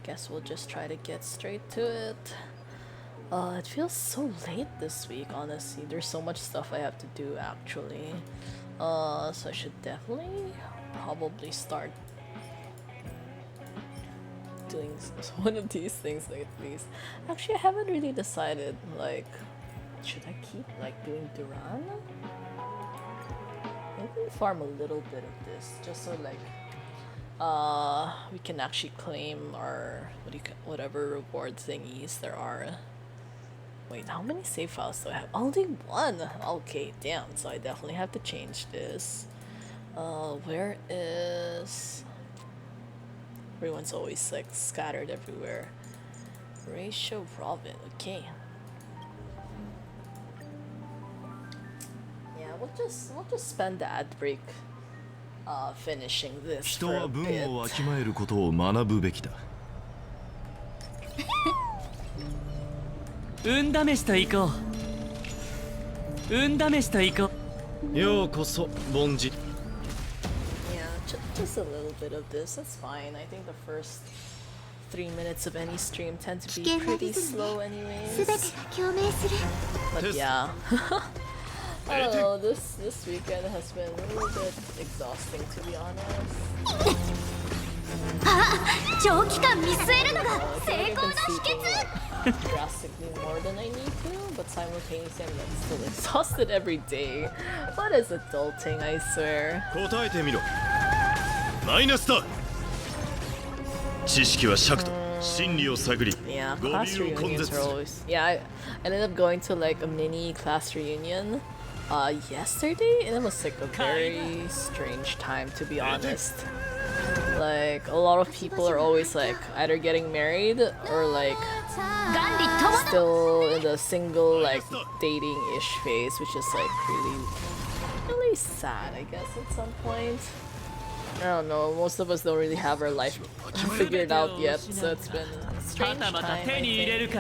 Guess we'll just try to get straight to it. It feels so late this week, honestly. There's so much stuff I have to do, actually. So I should definitely probably start doing one of these things like these. Actually, I haven't really decided, like, should I keep, like, doing Duran? Maybe farm a little bit of this, just so, like, we can actually claim our, whatever reward thingies there are. Wait, how many save files do I have? Only one! Okay, damn, so I definitely have to change this. Where is... Everyone's always, like, scattered everywhere. Ratio Robin, okay. Yeah, we'll just spend the ad break finishing this for a bit. 運試しと行こう。運試しと行こう。ようこそ、凡人。Yeah, just a little bit of this, that's fine. I think the first 3 minutes of any stream tend to be pretty slow anyways. But yeah. I don't know, this weekend has been a little bit exhausting, to be honest. 長期間見据えるのが成功の秘訣。 drastically more than I need to, but simultaneously I'm, like, still exhausted every day. What is adulting, I swear. 答えてみろ。マイナスだ。知識は尺と真理を探り。Yeah, class reunions are always. Yeah, I ended up going to, like, a mini class reunion yesterday, and it was, like, a very strange time, to be honest. Like, a lot of people are always, like, either getting married or, like, still in the single, like, dating-ish phase, which is, like, really sad, I guess, at some point. I don't know, most of us don't really have our life figured out yet, so it's been a strange time, I think.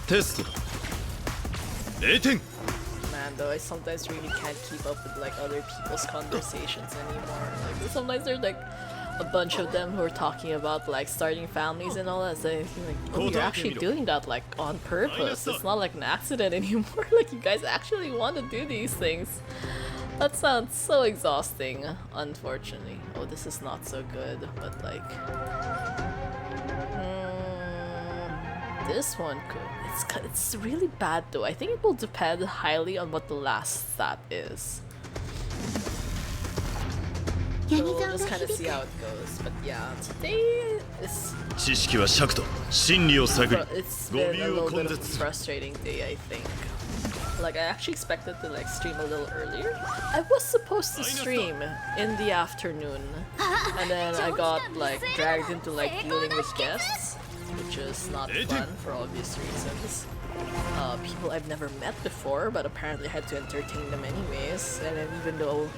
Test. 0点 Man, though, I sometimes really can't keep up with, like, other people's conversations anymore. Like, sometimes there's, like, a bunch of them who are talking about, like, starting families and all that. So I feel like, oh, you're actually doing that, like, on purpose. It's not like an accident anymore. Like, you guys actually want to do these things. That sounds so exhausting, unfortunately. Oh, this is not so good, but, like... this one could... It's really bad, though. I think it will depend highly on what the last stat is. So we'll just kind of see how it goes. But yeah, today is... it's been a little bit of a frustrating day, I think. Like, I actually expected to, like, stream a little earlier. I was supposed to stream in the afternoon. And then I got, like, dragged into, like, dealing with guests, which is not fun for obvious reasons. People I've never met before, but apparently had to entertain them anyways. And then even though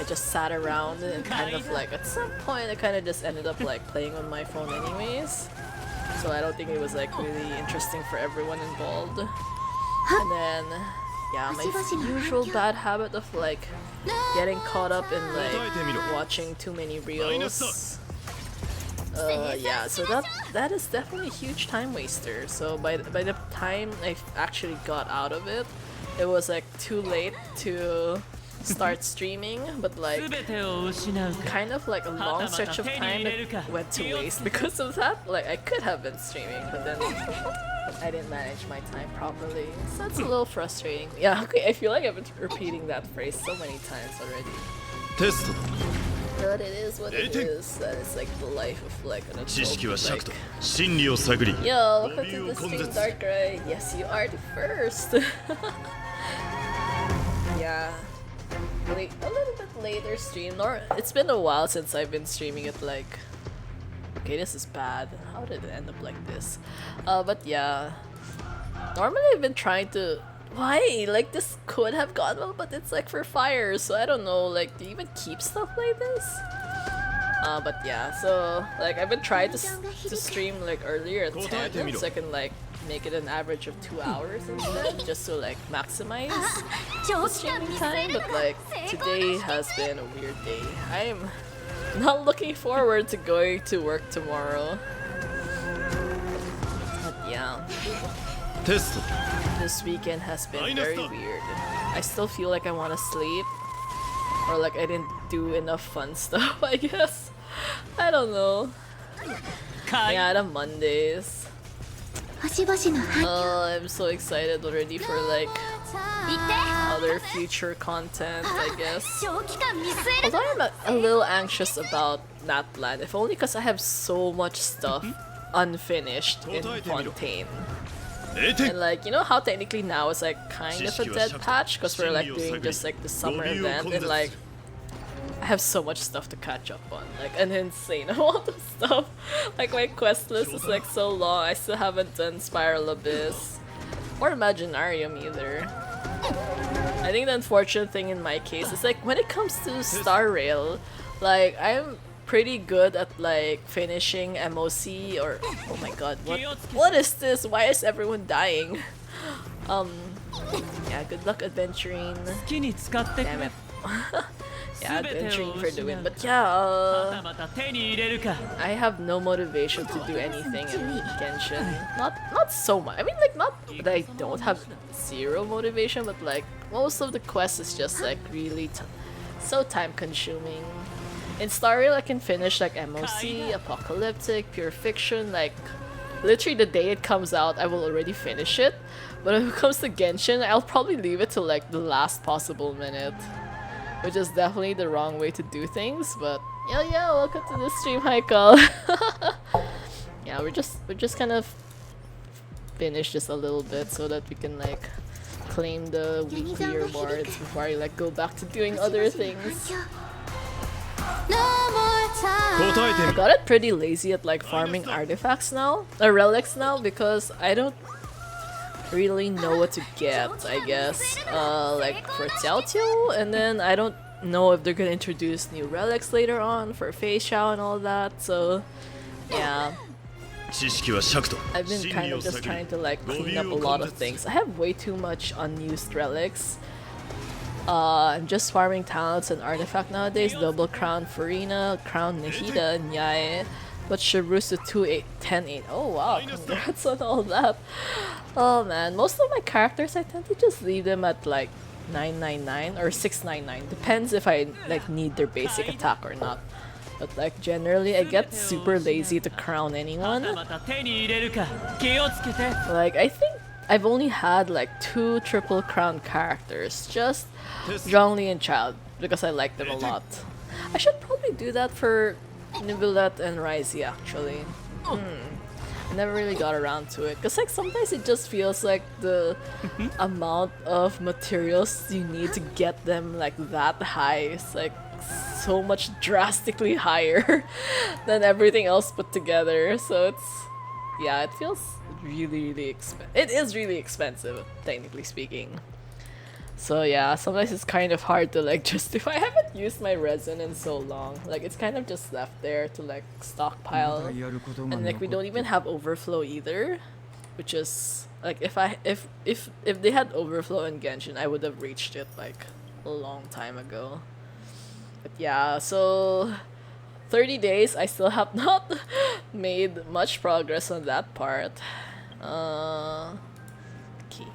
I just sat around and kind of, like, at some point I kind of just ended up, like, playing on my phone anyways. So I don't think it was, like, really interesting for everyone involved. And then, yeah, my usual bad habit of, like, getting caught up in, like, watching too many reels. Yeah, so that is definitely a huge time waster. So by the time I actually got out of it, it was, like, too late to start streaming, but, like, kind of like a long stretch of time that went to waste because of that. Like, I could have been streaming, but then I didn't manage my time properly. So that's a little frustrating. Yeah, okay, I feel like I've been repeating that phrase so many times already. Test. But it is what it is. That is, like, the life of, like, an adult. Like, yo, welcome to the stream, Dark Gray. Yes, you are the first. Yeah. A little bit later stream. It's been a while since I've been streaming it, like... Okay, this is bad. How did it end up like this? But yeah. Normally I've been trying to... Why? Like, this could have gone well, but it's, like, for fire, so I don't know. Like, do you even keep stuff like this? But yeah, so like I've been trying to stream like earlier at 10 so I can like make it an average of 2 hours instead, just to like maximize the streaming time. But like today has been a weird day. I'm not looking forward to going to work tomorrow. But yeah, this weekend has been very weird. I still feel like I want to sleep, or like I didn't do enough fun stuff, I guess. I don't know. Yeah, the Mondays. Oh, I'm so excited already for like other future content, I guess. Although I'm a little anxious about Natlan, if only because I have so much stuff unfinished in Fontaine. And like, you know how technically now it's like kind of a dead patch because we're like doing just like the summer event, and like I have so much stuff to catch up on, like an insane amount of stuff. Like my quest list is like so long. I still haven't done Spiral Abyss or Imaginarium either. I think the unfortunate thing in my case is like when it comes to Star Rail, like I'm pretty good at like finishing MOC or oh my god, what is this? Why is everyone dying? Yeah, good luck adventuring. Damn it. Yeah, adventuring for the win. But yeah, I have no motivation to do anything in Genshin. Not so much. I mean, like, not that I don't have zero motivation, but like most of the quests is just like really so time consuming. In Star Rail, I can finish like MOC, Apocalyptic, Pure Fiction, like literally the day it comes out, I will already finish it. But when it comes to Genshin, I'll probably leave it till like the last possible minute, which is definitely the wrong way to do things. But yeah, welcome to the stream, Haikal. Yeah, we're just kind of finish just a little bit so that we can like claim the weekly rewards before I like go back to doing other things. I got it pretty lazy at like farming artifacts now, or relics now, because I don't really know what to get, I guess. Like for Xiao Qiu, and then I don't know if they're gonna introduce new relics later on for Fei Xiao and all that, so yeah. I've been kind of just trying to like clean up a lot of things. I have way too much unused relics. I'm just farming talents and artifact nowadays. Double Crown Farina, Crown Nahida, Nyae, but Shirusu 2-8-10-8. Oh wow, congrats on all that. Oh man, most of my characters I tend to just leave them at like 999 or 699. Depends if I like need their basic attack or not. But like generally I get super lazy to crown anyone. Like I think I've only had like 2 triple crown characters, just Zhongli and Child, because I like them a lot. I should probably do that for Nibilet and Raizi actually. I never really got around to it, because like sometimes it just feels like the amount of materials you need to get them like that high is like so much drastically higher than everything else put together, so it's, yeah, it feels really expensive. It is really expensive, technically speaking. So yeah, sometimes it's kind of hard to like justify. I haven't used my resin in so long. Like it's kind of just left there to like stockpile, and like we don't even have overflow either, which is like if they had overflow in Genshin, I would have reached it like a long time ago. But yeah, so 30 days, I still have not made much progress on that part. Okay,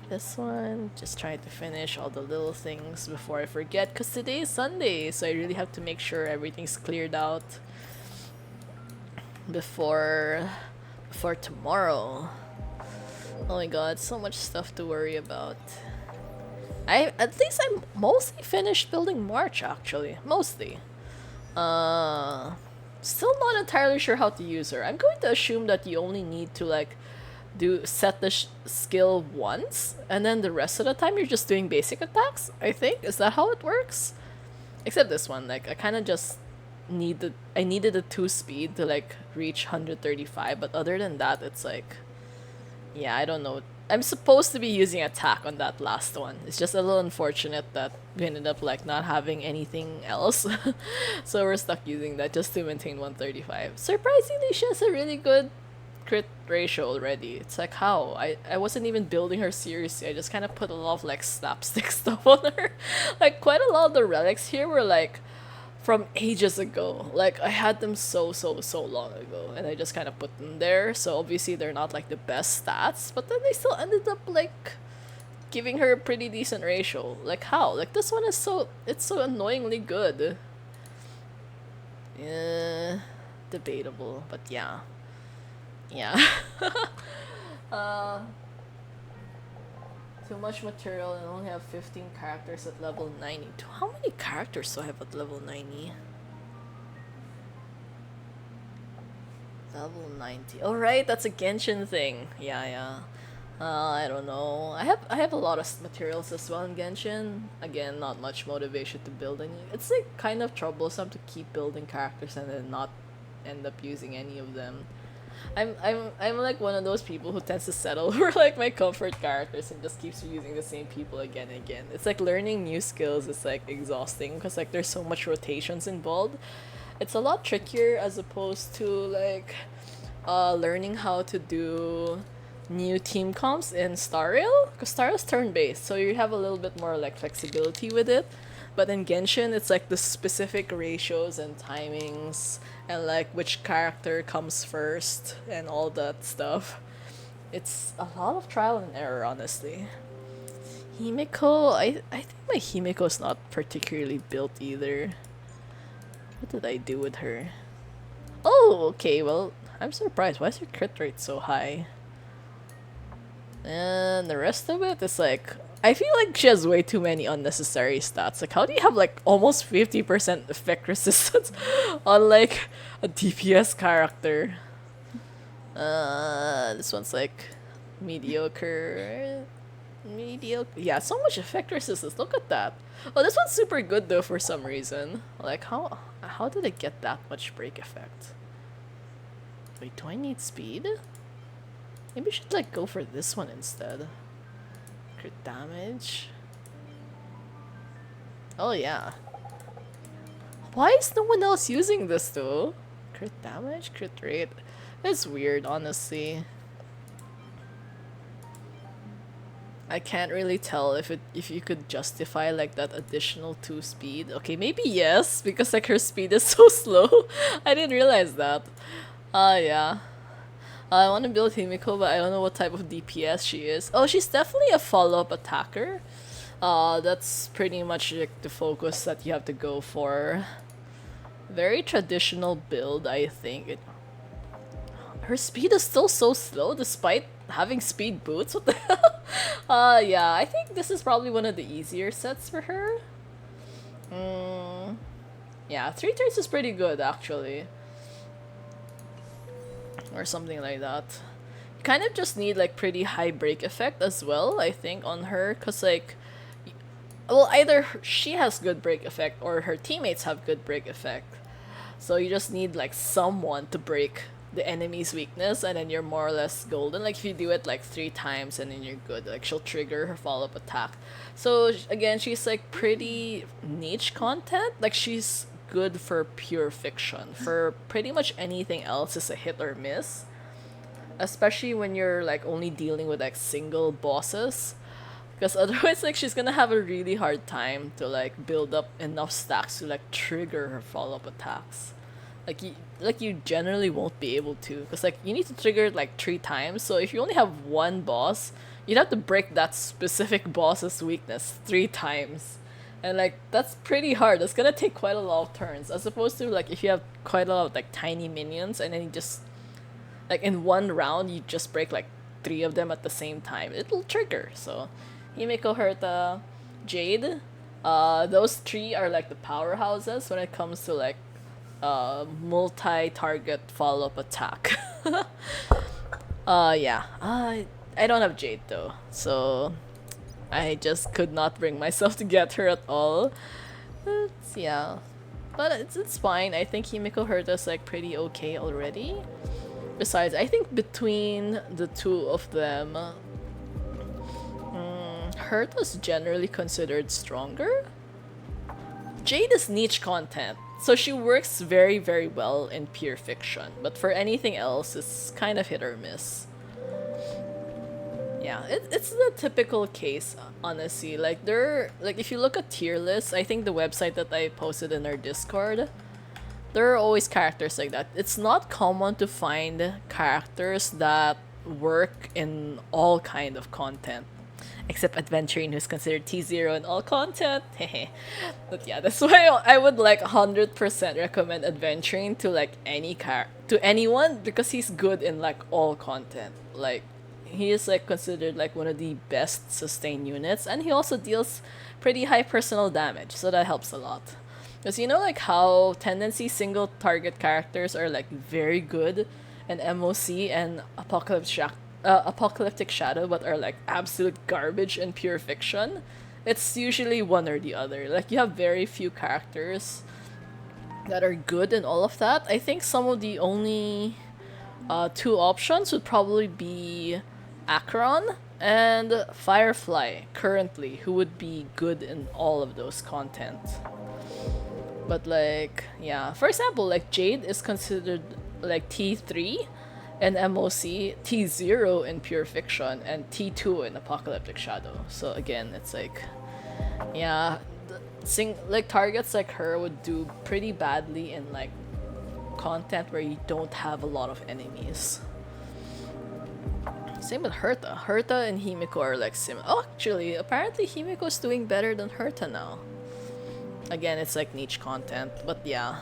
this one, just trying to finish all the little things before I forget, because today is Sunday, so I really have to make sure everything's cleared out before tomorrow. Oh my god, so much stuff to worry about. At least I'm mostly finished building March, actually. Mostly. Still not entirely sure how to use her. I'm going to assume that you only need to like set the skill once, and then the rest of the time you're just doing basic attacks, I think. Is that how it works? Except this one, like I kind of just needed a 2 speed to like reach 135, but other than that it's like, yeah, I don't know I'm supposed to be using attack on that last one. It's just a little unfortunate that we ended up like not having anything else. So we're stuck using that just to maintain 135. Surprisingly, she has a really good crit ratio already. It's like how? I wasn't even building her seriously. I just kind of put a lot of like slapstick stuff on her. Like quite a lot of the relics here were like from ages ago. Like I had them so long ago and I just kind of put them there. So obviously they're not like the best stats, but then they still ended up like giving her a pretty decent ratio. Like how? Like this one is it's so annoyingly good. Yeah, debatable, but yeah. Yeah. Too much material and only have 15 characters at level 90. How many characters do I have at level 90? Level 90. Oh right, that's a Genshin thing. Yeah. I don't know. I have a lot of materials as well in Genshin. Again, not much motivation to build any. It's like kind of troublesome to keep building characters and then not end up using any of them. I'm like one of those people who tends to settle for like my comfort characters and just keeps using the same people again and again. It's like learning new skills is like exhausting because like there's so much rotations involved. It's a lot trickier as opposed to like learning how to do new team comps in Star Rail, because Star Rail's turn-based, so you have a little bit more like flexibility with it. But in Genshin, it's like the specific ratios and timings and like which character comes first and all that stuff. It's a lot of trial and error, honestly. Himeko, I think my Himeko's not particularly built either. What did I do with her? Oh, okay, well, I'm surprised. Why is her crit rate so high? And the rest of it is like, I feel like she has way too many unnecessary stats. Like, how do you have like almost 50% effect resistance on like a DPS character? This one's like mediocre. Yeah, so much effect resistance. Look at that. Oh, this one's super good though for some reason. Like, how did it get that much break effect? Wait, do I need speed? Maybe we should like go for this one instead. Crit damage. Oh yeah. Why is no one else using this though? Crit damage, crit rate. It's weird, honestly. I can't really tell if you could justify like that additional 2 speed. Okay, maybe yes, because like her speed is so slow. I didn't realize that. Yeah. I want to build Himiko, but I don't know what type of DPS she is. Oh, she's definitely a follow-up attacker. That's pretty much like the focus that you have to go for. Very traditional build, I think. Her speed is still so slow despite having speed boots. What the hell? Yeah, I think this is probably one of the easier sets for her. Yeah, 3 turns is pretty good actually. Or something like that. You kind of just need like pretty high break effect as well, I think, on her, cause like, well, either she has good break effect or her teammates have good break effect. So you just need like someone to break the enemy's weakness, and then you're more or less golden. Like if you do it like 3 times and then you're good, like she'll trigger her follow-up attack. So again, she's like pretty niche content. Like she's good for pure fiction. For pretty much anything else is a hit or miss. Especially when you're like only dealing with like single bosses. Because otherwise like she's gonna have a really hard time to like build up enough stacks to like trigger her follow-up attacks. Like you generally won't be able to. Because like you need to trigger it like 3 times. So if you only have one boss, you'd have to break that specific boss's weakness 3 times. And like that's pretty hard. That's gonna take quite a lot of turns, as opposed to like if you have quite a lot of like tiny minions and then you just like in one round you just break like 3 of them at the same time, it'll trigger. So Himeko, Herta, Jade, those 3 are like the powerhouses when it comes to like multi-target follow-up attack. Yeah. I don't have Jade though, so I just could not bring myself to get her at all. Yeah. But it's fine. I think Himiko Herta's like pretty okay already. Besides, I think between the 2 of them, Herta's generally considered stronger. Jade is niche content, so she works very, very well in pure fiction, but for anything else, it's kind of hit or miss. Yeah, it's the typical case, honestly. Like, if you look at tier lists, I think the website that I posted in our Discord, there are always characters like that. It's not common to find characters that work in all kind of content. Except Adventuring, who's considered T0 in all content. But yeah, that's why I would like 100% recommend Adventuring to like to anyone, because he's good in like all content. Like, he is like considered like one of the best sustained units, and he also deals pretty high personal damage, so that helps a lot. Because you know like how tendency single target characters are like very good in MOC and Apocalyptic Shadow, but are like absolute garbage in pure fiction? It's usually one or the other. Like, you have very few characters that are good in all of that. I think some of the only two options would probably be Acheron and Firefly currently, who would be good in all of those content. But like, yeah, for example, like Jade is considered like T3 in MOC, T0 in pure fiction, and T2 in Apocalyptic Shadow. So again, it's like, yeah, like targets like her would do pretty badly in like content where you don't have a lot of enemies. Same with Herta. Herta and Himiko are like similar. Oh, actually, apparently Himiko's doing better than Herta now. Again, it's like niche content, but yeah.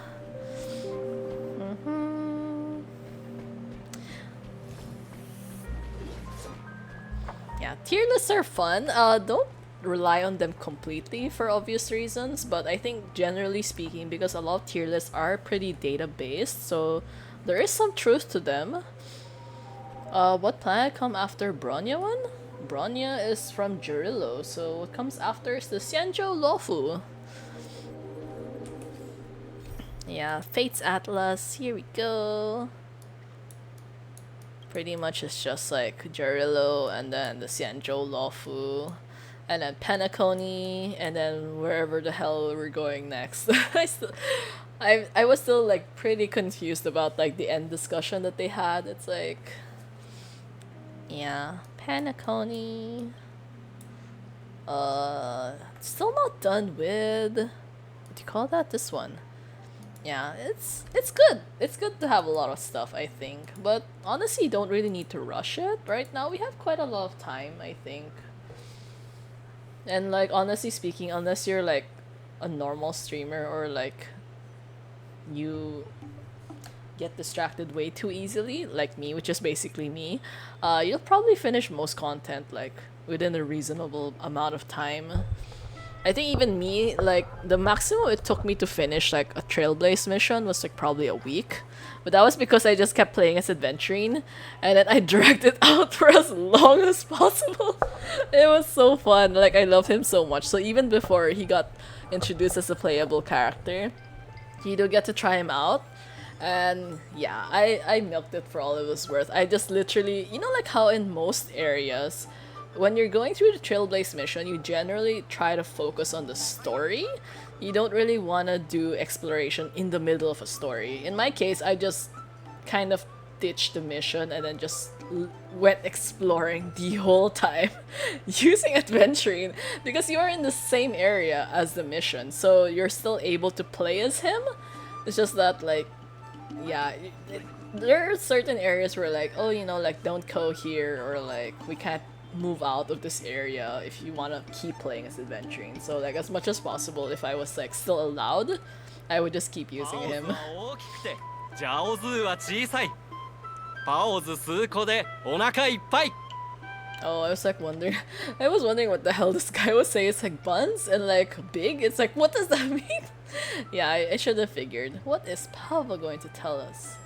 Yeah, tier lists are fun. Don't rely on them completely for obvious reasons, but I think generally speaking, because a lot of tier lists are pretty data-based, so there is some truth to them. What planet come after Bronya one? Bronya is from Jurillo, so what comes after is the Xianzhou Luofu. Yeah, Fate's Atlas, here we go. Pretty much it's just like Jurillo and then the Xianzhou Luofu, and then Penacony, and then wherever the hell we're going next. I was still like pretty confused about like the end discussion that they had. It's like, yeah, Penacony. Still not done with, what do you call that? This one. Yeah, it's good. It's good to have a lot of stuff, I think. But honestly, you don't really need to rush it. Right now, we have quite a lot of time, I think. And like, honestly speaking, unless you're like a normal streamer or like you get distracted way too easily, like me, which is basically me, you'll probably finish most content like within a reasonable amount of time. I think even me, like, the maximum it took me to finish, like, a Trailblaze mission was, like, probably a week. But that was because I just kept playing as Adventuring, and then I dragged it out for as long as possible. It was so fun. Like, I love him so much. So even before he got introduced as a playable character, you do get to try him out. And, yeah, I milked it for all it was worth. I just literally, you know, like how in most areas, when you're going through the Trailblaze mission, you generally try to focus on the story. You don't really want to do exploration in the middle of a story. In my case, I just kind of ditched the mission and then just went exploring the whole time using Adventuring, because you are in the same area as the mission, so you're still able to play as him. It's just that, like, yeah, there are certain areas where like, oh, you know, like, don't go here, or like, we can't move out of this area if you want to keep playing as Adventuring. So like, as much as possible, if I was like still allowed, I would just keep using him. Oh, I was like wondering I was wondering what the hell this guy was saying. It's like buns and like big. It's like, what does that mean? Yeah, I should have figured. What is Pava going to tell us?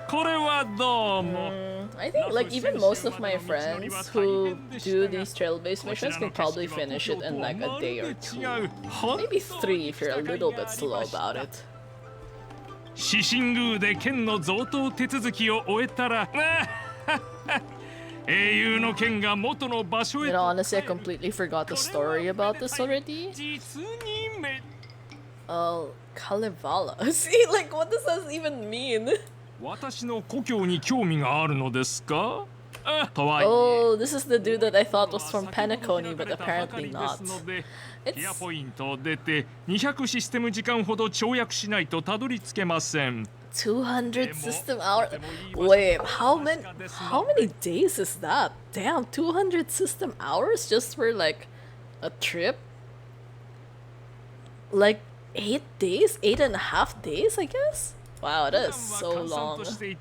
I think like even most of my friends who do these trail-based missions can probably finish it in like a day or two. Maybe 3 if you're a little bit slow about it. 獅神宮で剣の贈答手続きを終えたら英雄の剣が元の場所へ You know, honestly, I completely forgot the story about this already. 実にめ Kalevala. See, like, what does that even mean? 私の故郷に興味があるのですか？あ、とはいえ Oh, this is the dude that I thought was from Penacony, but apparently not. ピアポイントを出て200システム時間ほど跳躍しないとたどり着けません。 200 system hours? Wait, how many days is that? Damn, 200 system hours just for like a trip? Like 8 days? 8.5 days, I guess? Wow, that is so long. 食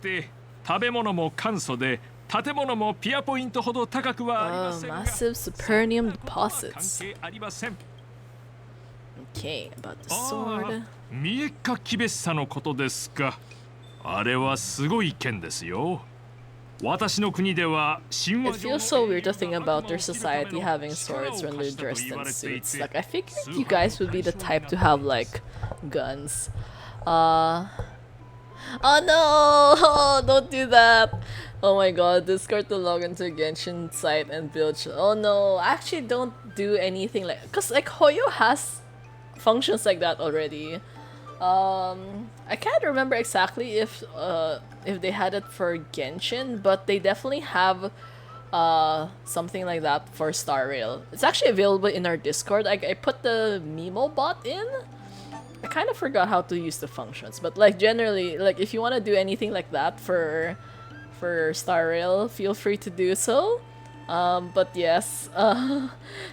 べ物も簡素で建物もピアポイントほど高くはありませんが Massive supernium deposits. 関係ありません。 Okay, about the sword. 見えかきべっさのことですか。あれはすごい剣ですよ。私の国では神話 It feels so weird to think about their society having swords when they're dressed in suits. Like, I figured you guys would be the type to have, like, guns. Oh no! Oh, don't do that! Oh my god, discard to log into Genshin site and build. Oh no, I actually don't do anything like. Cause, like, Hoyo has functions like that already. I can't remember exactly if they had it for Genshin, but they definitely have something like that for Star Rail. It's actually available in our Discord. I put the Mimo bot in. I kind of forgot how to use the functions, but like generally, like if you want to do anything like that for Star Rail, feel free to do so. But yes,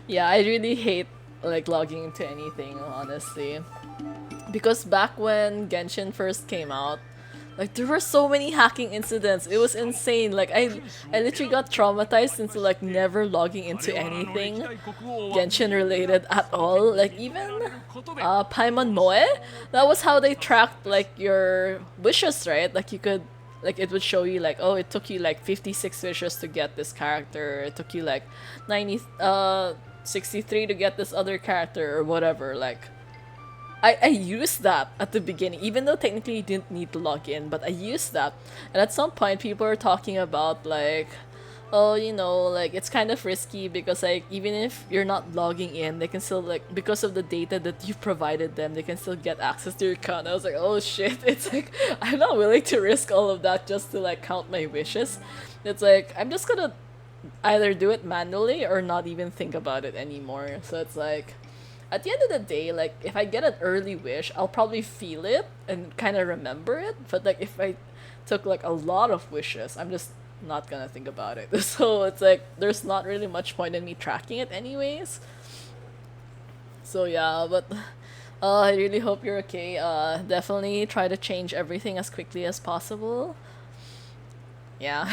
yeah, I really hate like logging into anything, honestly. Because back when Genshin first came out, like there were so many hacking incidents. It was insane. Like I literally got traumatized into like never logging into anything Genshin related at all. Like even Paimon Moe, that was how they tracked like your wishes, right? Like you could, like it would show you like, oh, it took you like 56 wishes to get this character. It took you like 63 to get this other character or whatever. Like I used that at the beginning, even though technically you didn't need to log in, but I used that. And at some point people are talking about like, oh, you know, like it's kind of risky because like even if you're not logging in, they can still like, because of the data that you provided them, they can still get access to your account. I was like, oh shit, it's like, I'm not willing to risk all of that just to like count my wishes. It's like, I'm just gonna either do it manually or not even think about it anymore. So it's like, at the end of the day, like, if I get an early wish, I'll probably feel it and kind of remember it. But, like, if I took, like, a lot of wishes, I'm just not gonna think about it. So, it's like, there's not really much point in me tracking it anyways. So, yeah, but I really hope you're okay. Definitely try to change everything as quickly as possible. Yeah.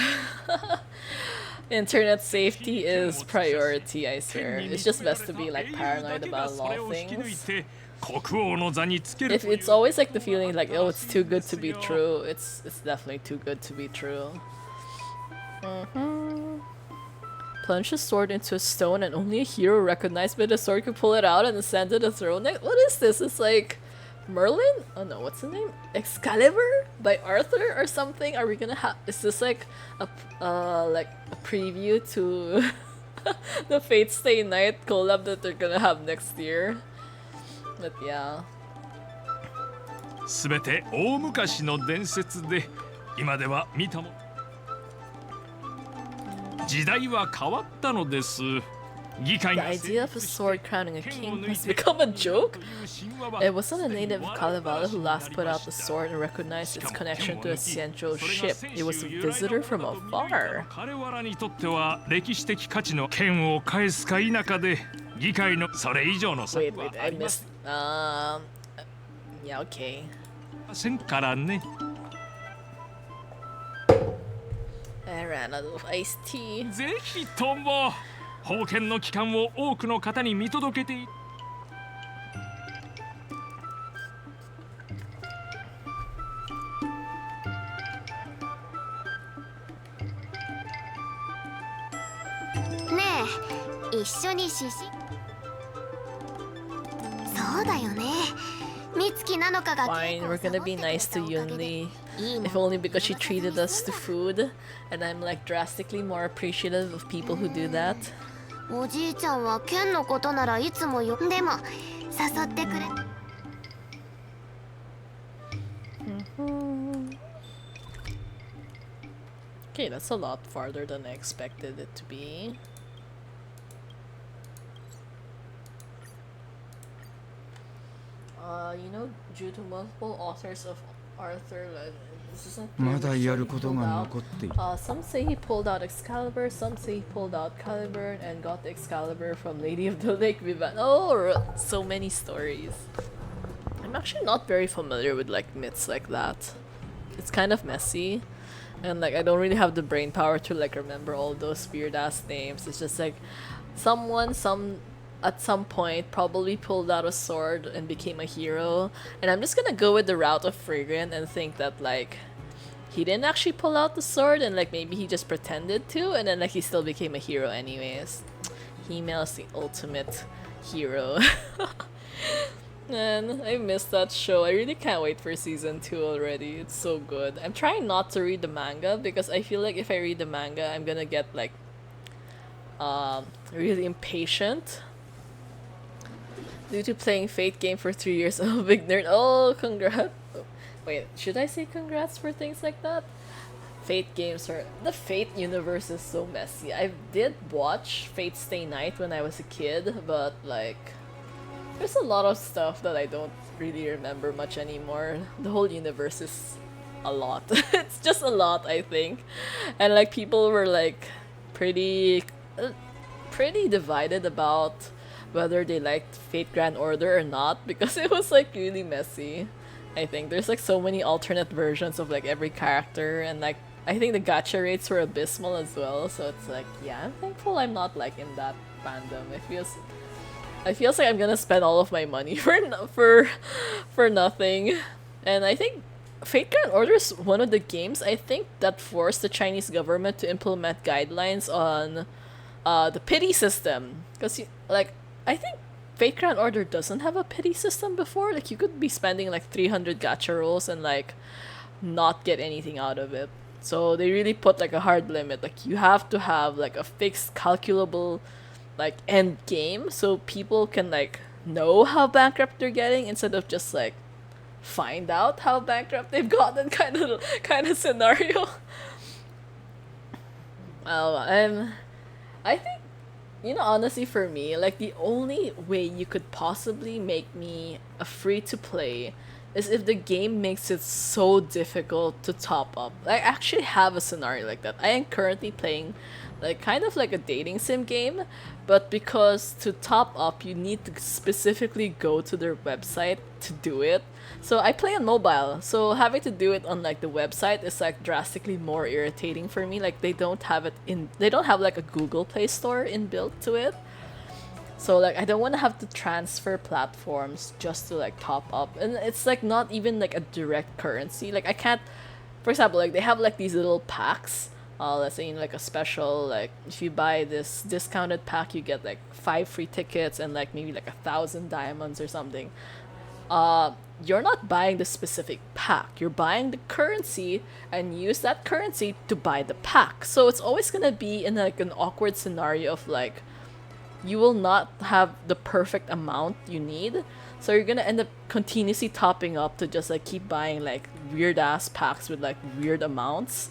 Internet safety is priority, I swear. It's just best to be like paranoid about a lot of things. If it's always like the feeling like, oh, it's too good to be true, it's definitely too good to be true. Plunge a sword into a stone and only a hero recognized by the sword can pull it out and ascend to the throne. What is this? It's like Merlin? Oh no, what's the name? Excalibur by Arthur or something? Are we gonna have? Is this like a preview to the Fate Stay Night collab that they're gonna have next year? But yeah. すべて大昔の伝説で、今では見たも。時代は変わったのです。 The idea of a sword crowning a king has become a joke? It wasn't a native of Kalevala who last put out the sword and recognized its connection to a central ship. It was a visitor from afar. Wait, I missed... yeah, okay. I ran out of iced tea. 封建の帰還を多くの方に見届けている。ねえ、一緒に獅子。そうだよね。美月なのかが。 Fine, we're gonna be nice to Yunli. if only because she treated us to food, and I'm like drastically more appreciative of people who do that. おじいちゃんは剣のことならいつもよ。でも誘ってくれ。Okay, that's a lot farther than I expected it to be. You know, due to multiple authors of Arthur, this isn't clear which sword he pulled out. Some say he pulled out Excalibur, some say he pulled out Caliburn and got the Excalibur from Lady of the Lake Vivan. Oh, so many stories. I'm actually not very familiar with like myths like that. It's kind of messy. And like I don't really have the brain power to like remember all those weird ass names. It's just like someone at some point probably pulled out a sword and became a hero. And I'm just gonna go with the route of Fragrant and think that like he didn't actually pull out the sword and like maybe he just pretended to, and then like he still became a hero anyways. He-Mail is the ultimate hero. Man, I missed that show. I really can't wait for season 2 already. It's so good. I'm trying not to read the manga because I feel like if I read the manga, I'm gonna get like really impatient. Due to playing Fate game for 3 years, I'm a big nerd. Oh, congrats. Oh, wait, should I say congrats for things like that? Fate games are... The Fate universe is so messy. I did watch Fate Stay Night when I was a kid, but like... There's a lot of stuff that I don't really remember much anymore. The whole universe is a lot. It's just a lot, I think. And like people were like pretty divided about whether they liked Fate Grand Order or not, because it was like really messy. I think there's like so many alternate versions of like every character, and like I think the gacha rates were abysmal as well. So it's like, yeah, I'm thankful I'm not like in that fandom. It feels like I'm gonna spend all of my money for nothing. And I think Fate Grand Order is one of the games I think that forced the Chinese government to implement guidelines on the pity system. Because like I think Fate Grand Order doesn't have a pity system before. Like you could be spending like 300 gacha rolls and like not get anything out of it. So they really put like a hard limit. Like you have to have like a fixed calculable like end game so people can like know how bankrupt they're getting instead of just like find out how bankrupt they've gotten kind of scenario. I think, you know, honestly for me, like the only way you could possibly make me a free to play is if the game makes it so difficult to top up. I actually have a scenario like that. I am currently playing like kind of like a dating sim game, but because to top up you need to specifically go to their website to do it. So I play on mobile, so having to do it on like the website is like drastically more irritating for me. Like they don't have like a Google Play Store inbuilt to it. So like I don't want to have to transfer platforms just to like top up, and it's like not even like a direct currency. Like I can't, for example, like they have like these little packs. Let's say in like a special, like if you buy this discounted pack, you get like 5 free tickets and like maybe like 1,000 diamonds or something. You're not buying the specific pack. You're buying the currency and use that currency to buy the pack. So it's always gonna be in like an awkward scenario of like you will not have the perfect amount you need. So you're gonna end up continuously topping up to just like keep buying like weird ass packs with like weird amounts.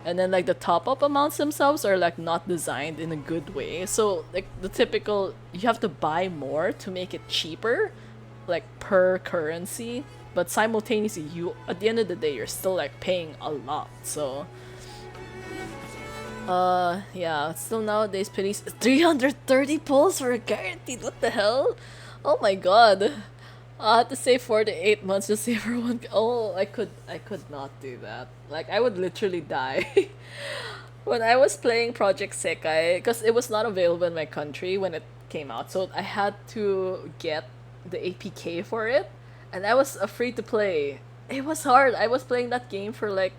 And then like the top up amounts themselves are like not designed in a good way. So like the typical, you have to buy more to make it cheaper, like per currency, but simultaneously you, at the end of the day, you're still like paying a lot. So yeah, still nowadays pities 330 pulls for a guaranteed. What the hell? Oh my god. I had to save 4 to 8 months to save for one. Oh, I could not do that. Like I would literally die. When I was playing Project Sekai, because it was not available in my country when it came out, so I had to get the APK for it, and I was afraid to play. It was hard. I was playing that game for like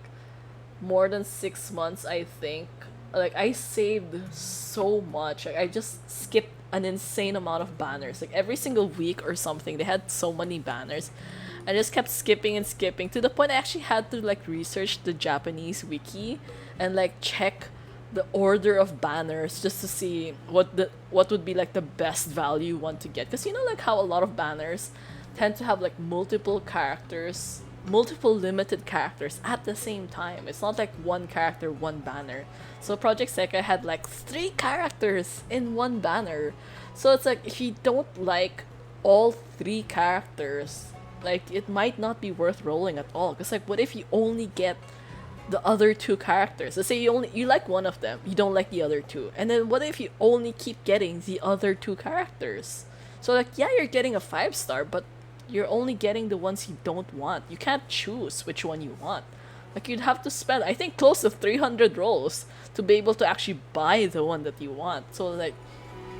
more than 6 months, I think. Like I saved so much. Like I just skipped an insane amount of banners. Like every single week or something, they had so many banners. I just kept skipping and skipping to the point I actually had to like research the Japanese wiki and like check the order of banners just to see what would be like the best value one to get, because you know like how a lot of banners tend to have like multiple characters, multiple limited characters at the same time. It's not like one character, one banner. So Project Sekai had like 3 characters in one banner. So it's like if you don't like all 3 characters, like it might not be worth rolling at all. Because like what if you only get the other 2 characters? Let's say you like one of them, you don't like the other 2. And then what if you only keep getting the other 2 characters? So like yeah, you're getting a 5-star, but you're only getting the ones you don't want. You can't choose which one you want. Like you'd have to spend I think close to 300 rolls to be able to actually buy the one that you want. So like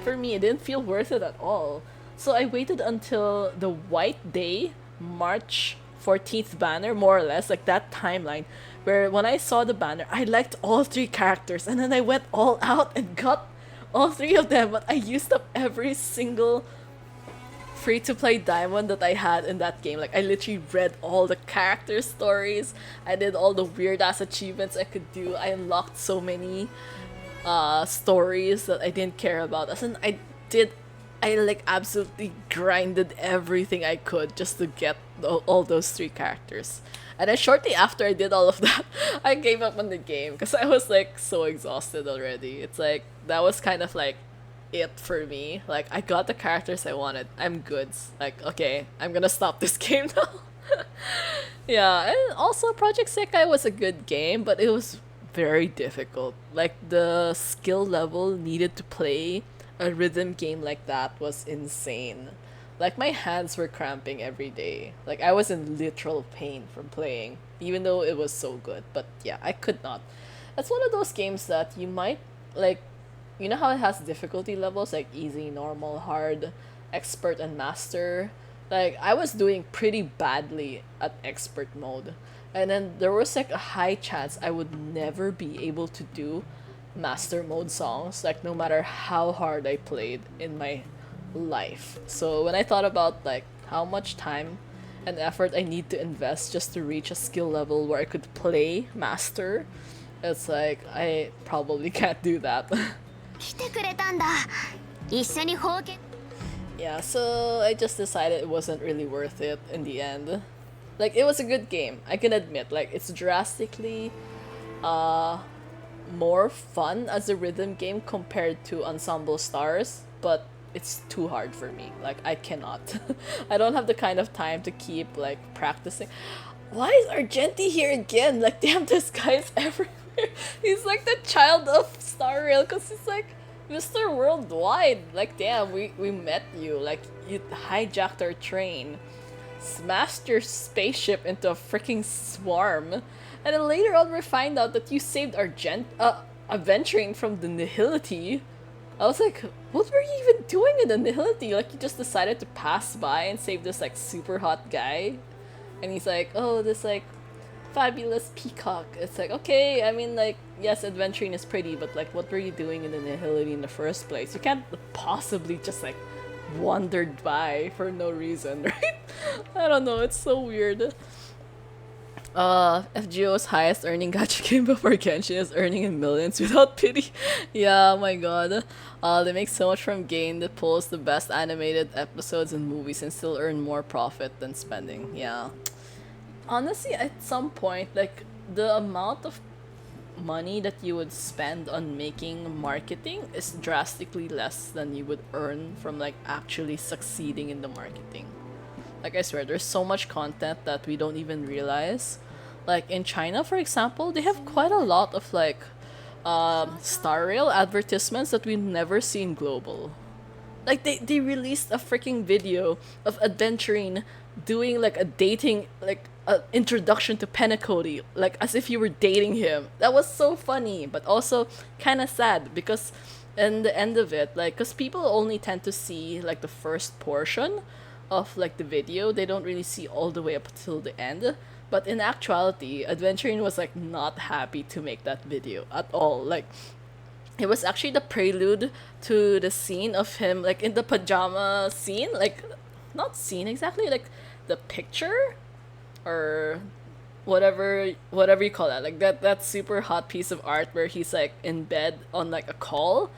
for me it didn't feel worth it at all. So I waited until the White Day, March 14th banner, more or less, like that timeline, where when I saw the banner, I liked all 3 characters, and then I went all out and got all 3 of them, but I used up every single free-to-play diamond that I had in that game. Like I literally read all the character stories, I did all the weird-ass achievements I could do, I unlocked so many stories that I didn't care about. As in, I like absolutely grinded everything I could just to get all those 3 characters. And then shortly after I did all of that, I gave up on the game because I was like so exhausted already. It's like that was kind of like it for me. Like I got the characters I wanted. I'm good. Like okay, I'm gonna stop this game now. Yeah, and also Project Sekai was a good game, but it was very difficult. Like the skill level needed to play a rhythm game like that was insane. Like my hands were cramping every day. Like I was in literal pain from playing, even though it was so good. But yeah, I could not. That's one of those games that you might like, you know how it has difficulty levels like easy, normal, hard, expert, and master. Like I was doing pretty badly at expert mode. And then there was like a high chance I would never be able to do master mode songs, like no matter how hard I played in my life. So when I thought about like how much time and effort I need to invest just to reach a skill level where I could play master, it's like I probably can't do that. 来てくれたんだ。一緒に冒険。 Yeah, so I just decided it wasn't really worth it in the end. Like it was a good game, I can admit. Like it's drastically more fun as a rhythm game compared to Ensemble Stars, but it's too hard for me. Like I cannot. I don't have the kind of time to keep like practicing. Why is Argenti here again? Like damn, this guy's everywhere. He's like the child of Star Rail because he's like Mr. Worldwide. Like damn, we met you. Like you hijacked our train, smashed your spaceship into a freaking swarm. And then later on we find out that you saved Aventurine from the Nihility. I was like, what were you even doing in the Nihility? Like you just decided to pass by and save this like super hot guy? And he's like, oh, this like fabulous peacock. It's like, okay, I mean like, yes, Aventurine is pretty, but like what were you doing in the Nihility in the first place? You can't possibly just like wandered by for no reason, right? I don't know, it's so weird. FGO's highest earning gacha game before Genshin is earning in millions without pity. Yeah, oh my god. They make so much from game that pulls the best animated episodes and movies and still earn more profit than spending. Yeah. Honestly, at some point, like, the amount of money that you would spend on making marketing is drastically less than you would earn from, like, actually succeeding in the marketing. Like, I swear, there's so much content that we don't even realize. Like, in China, for example, they have quite a lot of, like, Star Rail advertisements that we never see in global. Like, they released a freaking video of Aventurine doing, like, a dating, like, an introduction to Penacody, like, as if you were dating him. That was so funny, but also kind of sad, because in the end of it, like, because people only tend to see, like, the first portion of like the video. They don't really see all the way up till the end. But in actuality, Aventurine was like not happy to make that video at all. Like it was actually the prelude to the scene of him like in the pajama scene, like not scene exactly, like the picture or whatever you call that, like that super hot piece of art where he's like in bed on like a call,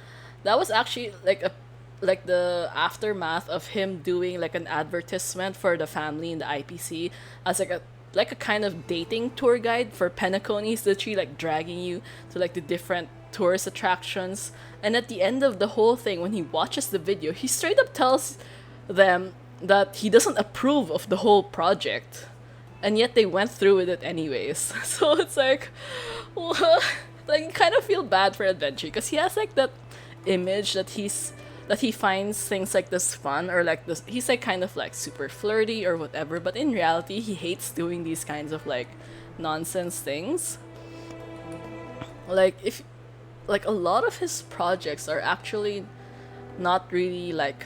that was actually like the aftermath of him doing like an advertisement for the family in the IPC as like a kind of dating tour guide for Penacony. He's literally like dragging you to like the different tourist attractions, and at the end of the whole thing, when he watches the video, he straight up tells them that he doesn't approve of the whole project, and yet they went through with it anyways. So it's like, like you kind of feel bad for Adventure because he has like that image that he finds things like this fun, or like this, he's like kind of like super flirty or whatever, but in reality he hates doing these kinds of like nonsense things. Like if like a lot of his projects are actually not really like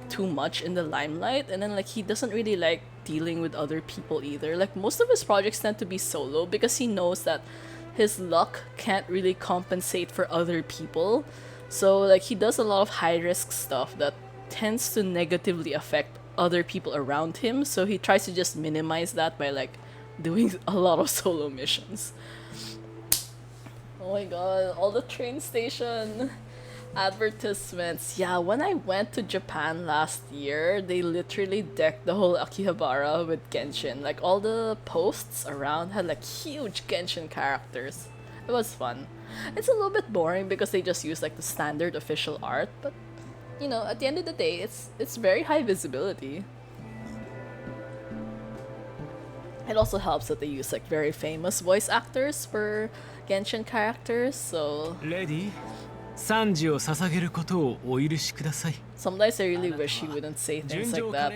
too much in the limelight, and then like he doesn't really like dealing with other people either. Like most of his projects tend to be solo because he knows that his luck can't really compensate for other people. So like he does a lot of high risk stuff that tends to negatively affect other people around him, so he tries to just minimize that by like doing a lot of solo missions. Oh my god, all the train station advertisements. Yeah, when I went to Japan last year, they literally decked the whole Akihabara with Genshin. Like all the posts around had like huge Genshin characters. It was fun. It's a little bit boring because they just use like the standard official art, but you know, at the end of the day, it's very high visibility. It also helps that they use like very famous voice actors for Genshin characters, so Lady, 賛辞を捧げることをお許しください。 sometimes I really wish he wouldn't say things like that.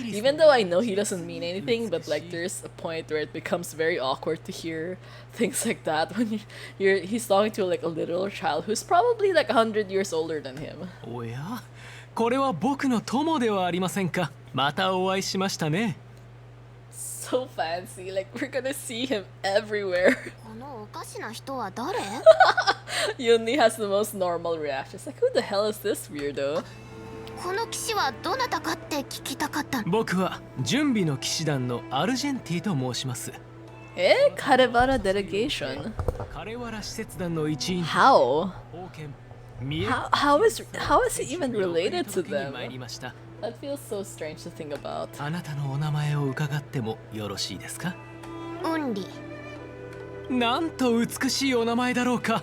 Even though I know he doesn't mean anything, but like there's a point where it becomes very awkward to hear things like that when he's talking to like a literal child who's probably like 100 years older than him. おや、これは僕の友ではありませんか。またお会いしましたね。 So fancy, like we're gonna see him everywhere. このおかしな人は誰？ Yuni has the most normal reactions. Like, who the hell is this weirdo? この騎士はどなたかって聞きたかった。僕は準備の騎士団のアルジェンティと申します。Karevara delegation. カレワラ施設団の一員。How? 宝剣 How is he even related to に them? 参りました。 That feels so strange to think about. あなたのお名前を伺ってもよろしいですか。ウンリ。なんと美しいお名前だろうか。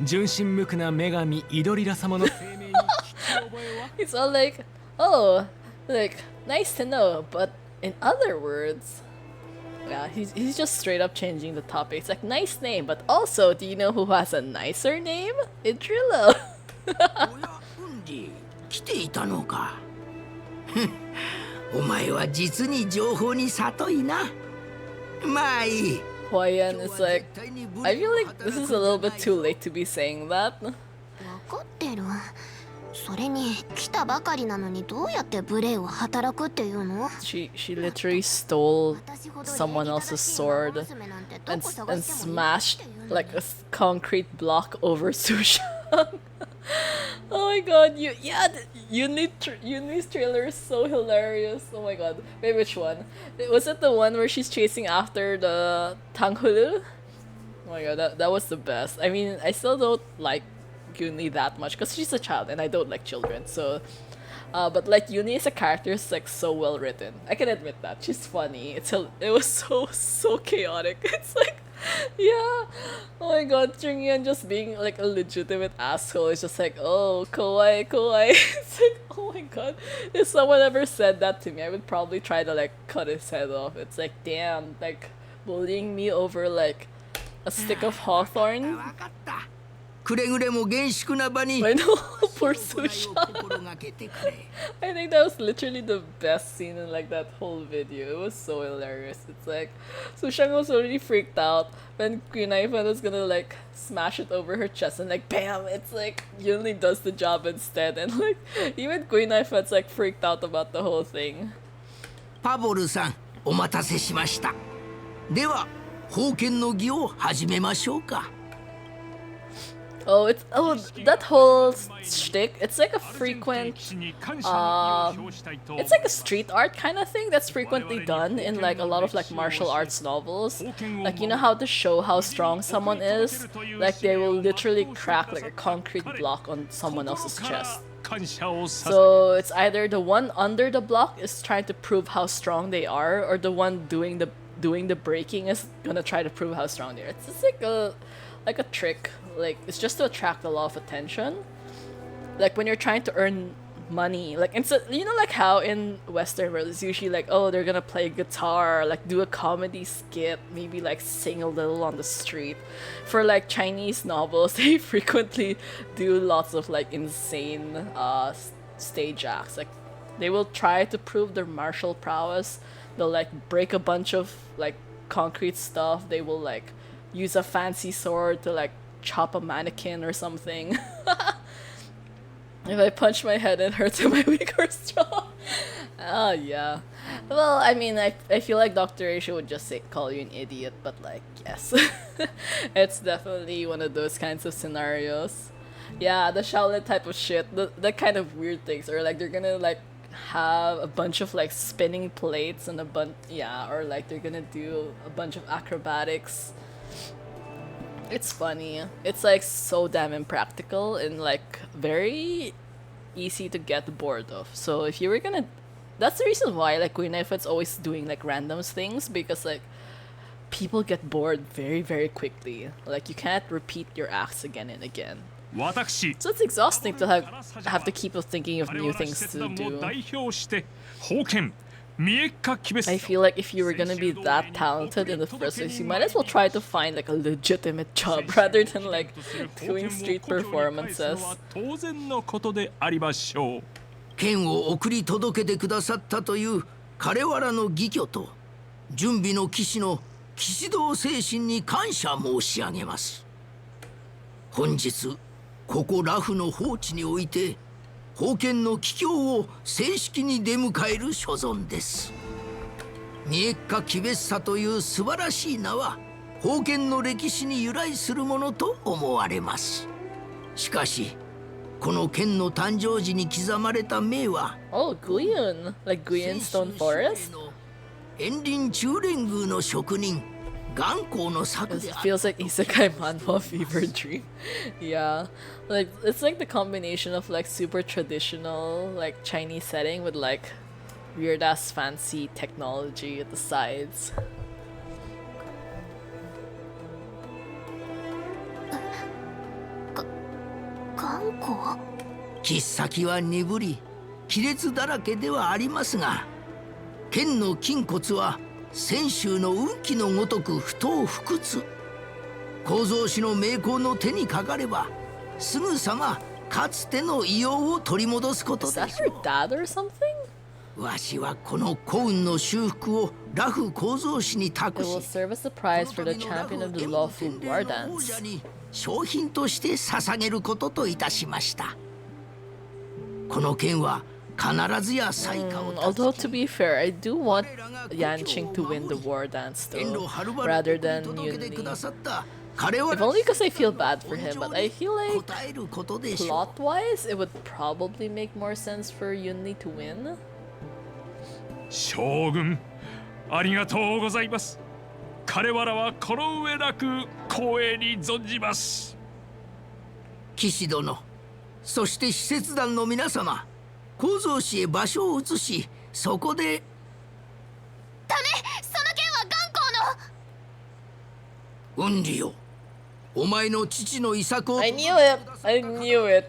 純真無垢な女神イドリラ様の生命に聞き覚えは。It's all like, oh, like nice to know, but in other words, yeah, he's just straight up changing the topic. It's like nice name, but also, do you know who has a nicer name? Idrilo. おや、ウンリ、来ていたのか。お前は実に情報に疎いな。まあいい。Hawaiian is like, I feel like this is a little bit too late to be saying that. わかってる。それに来たばかりなのにどうやって無礼を働くっていうの？ She literally stole someone else's sword and smashed like a concrete block over Sushang. Oh my god, Yuni's trailer is so hilarious. Oh my god. Wait, which one? Was it the one where she's chasing after the Tanghulu? Oh my god, that was the best. I mean, I still don't like Yuni that much because she's a child and I don't like children, so but like Yuni as a character is like so well written. I can admit that. She's funny. It was so chaotic. It's like, yeah. Oh my god, Jungyeon just being like a legitimate asshole is just like, oh, kawaii. It's like, oh my god. If someone ever said that to me, I would probably try to like cut his head off. It's like, damn, like bullying me over like a stick of hawthorn. くれぐれも厳粛な場に。 I know, poor Sushang. I think that was literally the best scene in like that whole video. It was so hilarious. It's like Sushang was already freaked out when Queen Ivan was gonna like smash it over her chest and like bam, it's like Yunli does the job instead, and like even Queen Ivan's like freaked out about the whole thing. パボルさん、お待たせしました。では、封建の儀を始めましょうか。That whole shtick. It's like a frequent. It's like a street art kind of thing that's frequently done in like a lot of like martial arts novels. Like you know how to show how strong someone is, like they will literally crack like a concrete block on someone else's chest. So it's either the one under the block is trying to prove how strong they are, or the one doing the breaking is gonna try to prove how strong they are. It's just like a trick. Like it's just to attract a lot of attention. Like when you're trying to earn money, like you know, like how in Western world it's usually like, oh, they're gonna play guitar, like do a comedy skit, maybe like sing a little on the street. For like Chinese novels, they frequently do lots of like insane stage acts. Like they will try to prove their martial prowess. They'll like break a bunch of like concrete stuff. They will like use a fancy sword to like chop a mannequin or something. If I punch my head, it hurts my weaker jaw. Oh yeah. Well, I mean, I feel like Dr. Asia would just call you an idiot, but like, yes. It's definitely one of those kinds of scenarios. Yeah, the Shaolin type of shit, the kind of weird things, or like they're gonna like have a bunch of like spinning plates and or like they're gonna do a bunch of acrobatics. It's funny. It's like so damn impractical and like very easy to get bored of. So if you were gonna, that's the reason why like Queen Ifit's always doing like randoms things, because like people get bored very very quickly. Like you can't repeat your acts again and again. So it's exhausting to have to keep thinking of new things to do. I feel like if you were gonna be that talented in the first place, you might as well try to find like a legitimate job rather than like doing street performances. 剣を送り届けてくださったという彼らの義挙と準備の騎士の騎士道精神に感謝申し上げます。本日ここラフの放置において封建の帰郷を正式に出迎える所存です。三重家木別佐という素晴らしい名は封建の歴史に由来するものと思われます。しかしこの剣の誕生時に刻まれた銘は Oh, Guion, like Guion Stone Forest? 遠林中連宮の職人 It feels like Isekai manhwa fever dream. Yeah, like it's like the combination of like super traditional like Chinese setting with like weird ass fancy technology at the sides. 切っ先は鈍り亀裂だらけではありますが、剣の筋骨は泉州の運気のごとく不当不屈。構造師の名工の手にかかればすぐさまかつての異様を取り戻すことでしょう。Is that your dad or something? わしはこの幸運の修復をラフ構造師に託し、 It will serve as a prize for the champion of the lawful war dance. 商品として捧げることといたしました。この剣は必ずや最下を Although to be fair, I do want Yanqing to win the war dance though, rather than Yunli. If only because I feel bad for him, but I feel like plot-wise, it would probably make more sense for Yunli to win. 将軍、ありがとうございます。彼らはこの上なく光栄に存じます。騎士殿、そして使節団の皆様、構造師へ場所を移し、そこでダメ、その剣は頑固の。ウンリよ、お前の父の遺作を I knew it! I knew it!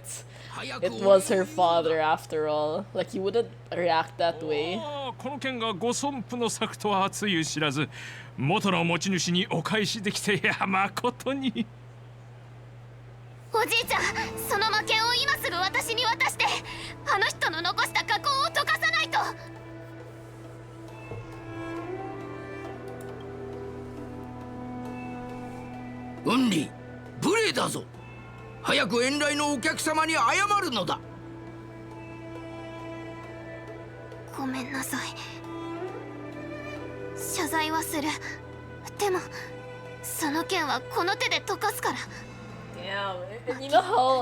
It was her father after all. Like, he wouldn't react that way. この剣がご尊父の作とはつゆ知らず、元の持ち主にお返しできて誠に。おじいちゃん、その魔剣を今すぐ私に渡して、あの人の残した加工を溶かさないと。ウンリ、無礼だぞ。早く遠来のお客様に謝るのだ。ごめんなさい。謝罪はする。でもその剣はこの手で溶かすから。Damn. And you know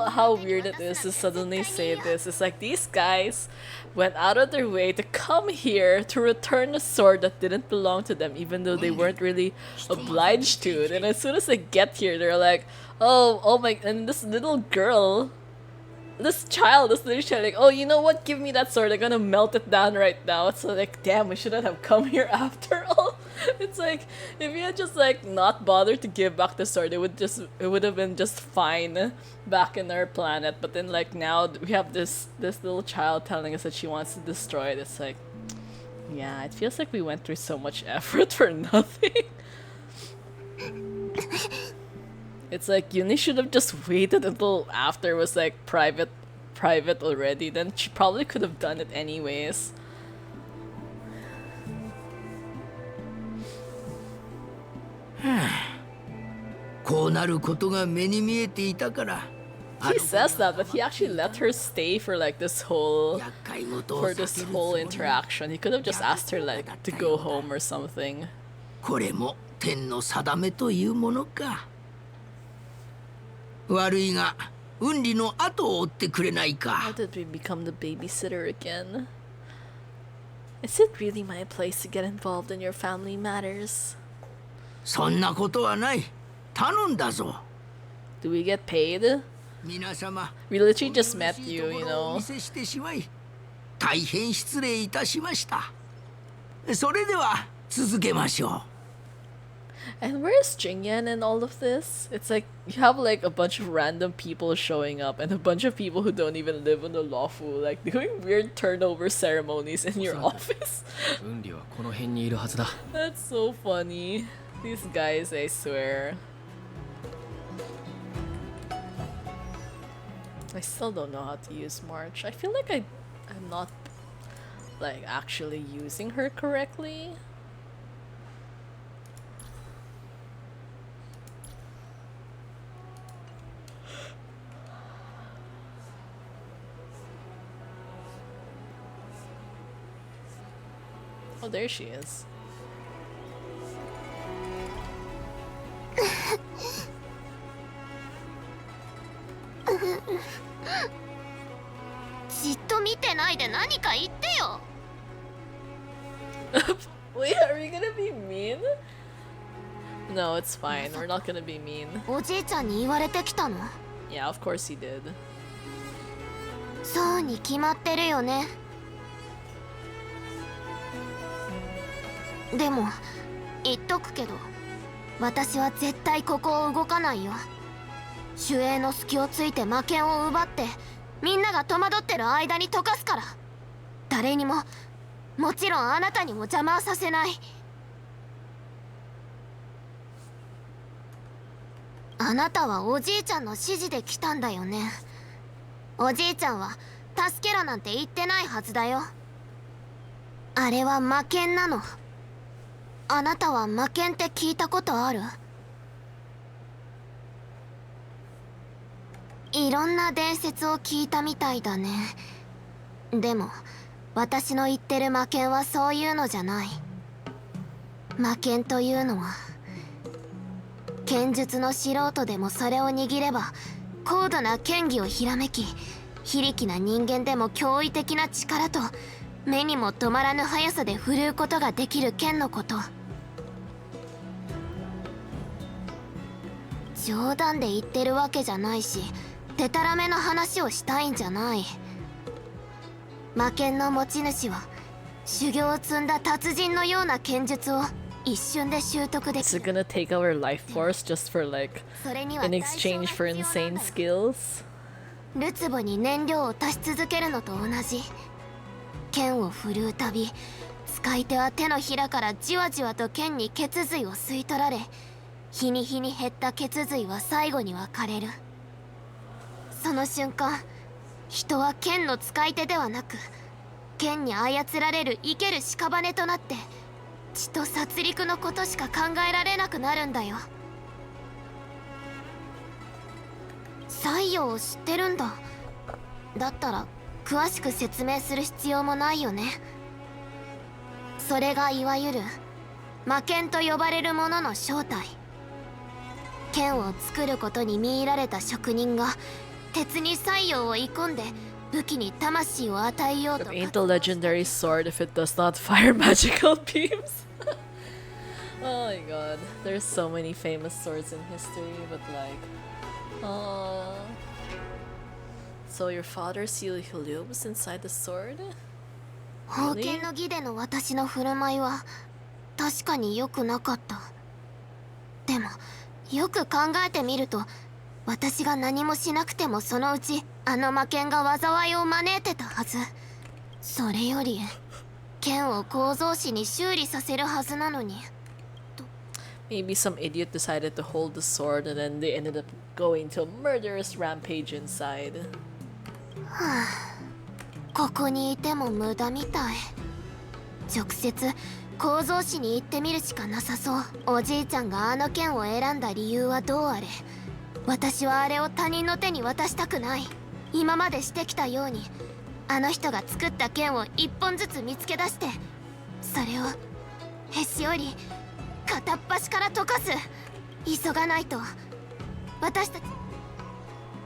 how weird it is to suddenly say this? It's like these guys went out of their way to come here to return a sword that didn't belong to them, even though they weren't really obliged to. And as soon as they get here, they're like, oh my, and this little girl, this little child, like, oh, you know what? Give me that sword. I'm gonna melt it down right now. It's like, damn, we shouldn't have come here after all. It's like, if you had just like not bothered to give back the sword, it would have been just fine back in our planet. But then like now we have this little child telling us that she wants to destroy it. It's like, yeah, it feels like we went through so much effort for nothing. It's like Uni should have just waited until after it was like private already. Then she probably could have done it anyways. He says that, but he actually let her stay for like this whole interaction. He could have just asked her like to go home or something. これも天の定めというものか。悪いが、運理の後を追ってくれないか。 How did we become the babysitter again? Is it really my place to get involved in your family matters? そんなことはない。頼んだぞ。 Do we get paid? 皆様、 We literally just met you, you お know. 見せしてしまい、大変失礼いたしました。それでは続けましょう。 And where's Jingyan in all of this? It's like you have like a bunch of random people showing up and a bunch of people who don't even live in the lawful, like doing weird turnover ceremonies in your office. That's so funny. These guys, I swear. I still don't know how to use March. I feel like I'm not like actually using her correctly. Oh, there she is. じっと見てないで何か言ってよ。 Wait, are we gonna be mean? No, it's fine. We're not gonna be mean. おじいちゃんに言われてきたの？ Yeah, of course he did. そうに決まってるよね。でも言っとくけど、私は絶対ここを動かないよ。守衛の隙をついて魔剣を奪ってみんなが戸惑ってる間に溶かすから。誰にも、もちろんあなたにも邪魔はさせない。あなたはおじいちゃんの指示で来たんだよね。おじいちゃんは助けろなんて言ってないはずだよ。あれは魔剣なの。あなたは魔剣って聞いたことある？いろんな伝説を聞いたみたいだね。でも私の言ってる魔剣はそういうのじゃない。魔剣というのは剣術の素人でもそれを握れば高度な剣技をひらめき、非力な人間でも驚異的な力と目にも止まらぬ速さで振るうことができる剣のこと。冗談で言ってるわけじゃないし、デタラメの話をしたいんじゃない。魔剣の持ち主は修行を積んだ達人のような剣術を一瞬で習得でき Is it gonna take our life force just for like それには in exchange for insane skills? るつぼに燃料を足し続けるのと同じ。剣を振るうたび、使い手は手のひらからじわじわと剣に血髄を吸い取られ、日に日に減った血髄は最後には枯れる。その瞬間、人は剣の使い手ではなく、剣に操られる生ける屍となって血と殺戮のことしか考えられなくなるんだよ。西洋を知ってるんだ。だったら詳しく説明する必要もないよね。それがいわゆる魔剣と呼ばれるものの正体。剣を作ることに魅入られた職人が鉄に太陽を射込んで武器に魂を与えよう It と ain't a legendary sword if it does not fire magical beams. Oh my god, there's so many famous swords in history, but like, so your father sealed heliums inside the sword? 封建の儀での私の振る舞いは確かに良くなかった。でもよく考えてみると、私が何もしなくてもそのうちあの魔剣が災いを招いてたはず。それより剣を構造紙に修理させるはずなのに。Maybe some idiot decided to hold the sword and then they ended up going to a murderous rampage inside. ここにいても無駄みたい。直接構造紙に行ってみるしかなさそう。おじいちゃんがあの剣を選んだ理由はどうあれ、私はあれを他人の手に渡したくない。今までしてきたようにあの人が作った剣を一本ずつ見つけ出して、それをへし折り片っ端から溶かす。急がないと。私たち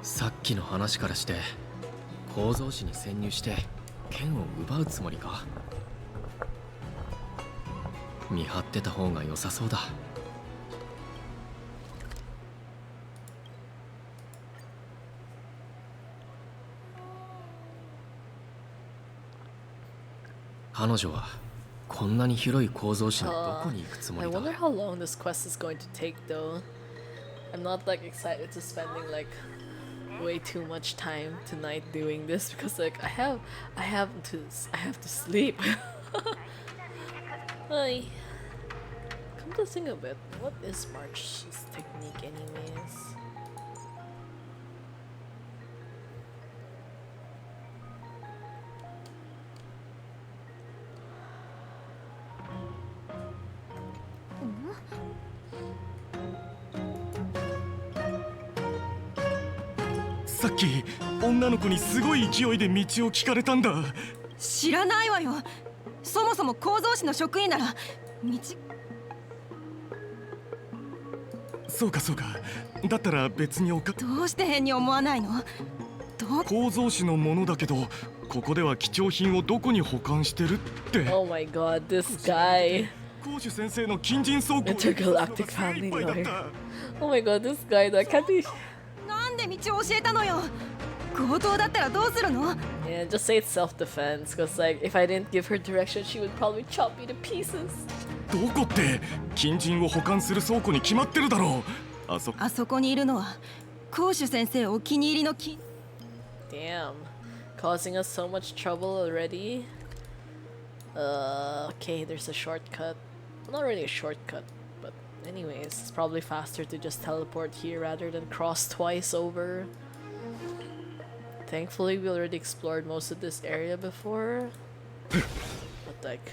さっきの話からして構造紙に潜入して剣を奪うつもりか。見張ってた方が良さそうだ。彼女はこんなに広い構造紙のどこに行くつも I りだ。 wonder how long this quest is going to take though. I'm not like excited to spending like way too much time tonight doing this because like I have to sleep. Hi. Come to think of it, what is March's technique anyways? Saki, さっき女の子にすごい勢いで道を聞かれたんだ。知らないわよ。そもそも構造紙の職員なら道。そうかそうか。だったら別にどうして変に思わないの？構造紙のものだけど、ここでは貴重品をどこに保管してるって。Oh my god, this guy. 講師先生の近隣倉庫。 Intergalactic family lawyer. Oh my god, this guy that can't be. なんで道を教えたのよ。強盗だったらどうするの？ Yeah, just say it's self-defense, because like if I didn't give her direction, she would probably chop me to pieces. どこって近隣を保管する倉庫に決まってるだろう。あそこにいるのは講師先生お気に入りの金。 Damn, causing us so much trouble already. Okay, there's a shortcut. Not really a shortcut, but anyways, it's probably faster to just teleport here rather than cross twice over. Thankfully, we already explored most of this area before. But like,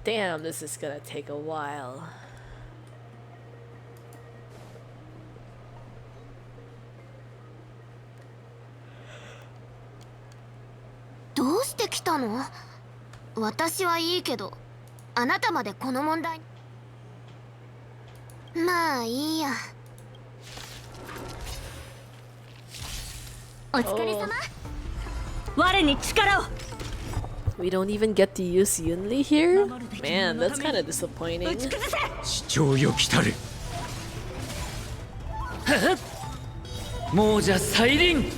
damn, this is gonna take a while. どうして来たの？私はいいけど、あなたまでこの問題。まあいいや。お疲れ様。我に力を。 We don't even get to use Yunli here? Man, that's kind of disappointing. 主張よ来たる。亡者再臨。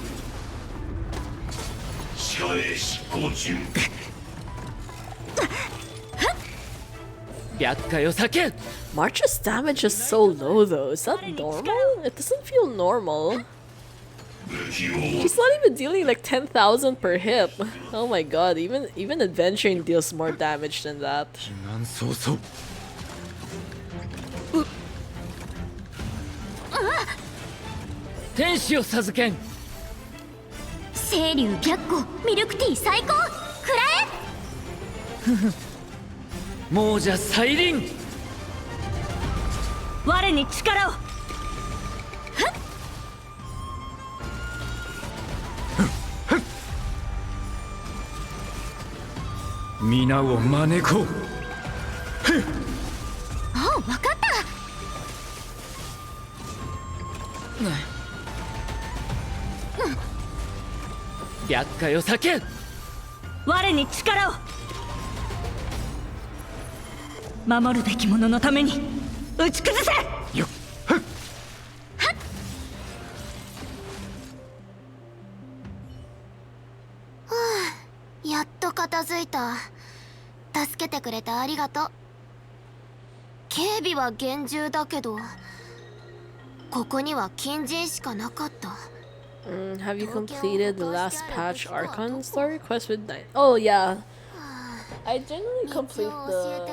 地下へ執行中。白火よ避け。 March's damage is so low though. Is that normal? It doesn't feel normal. She's not even dealing like 10,000 per hit. Oh my god, even adventuring deals more damage than that. なんそうそう。天使を授けん。清流白虎ミルクティー最高。くらえ。亡者再臨。我に力を。皆を招こう。ああ、わかった。厄介を避けん。我に力を。守るべき者のために打ち崩せ。よっ。やっと片付いた。助けてくれてありがとう。警備は厳重だけど、ここには金人しかなかった。Have you completed the last patch Archon story quest with 9? Oh yeah. I generally complete the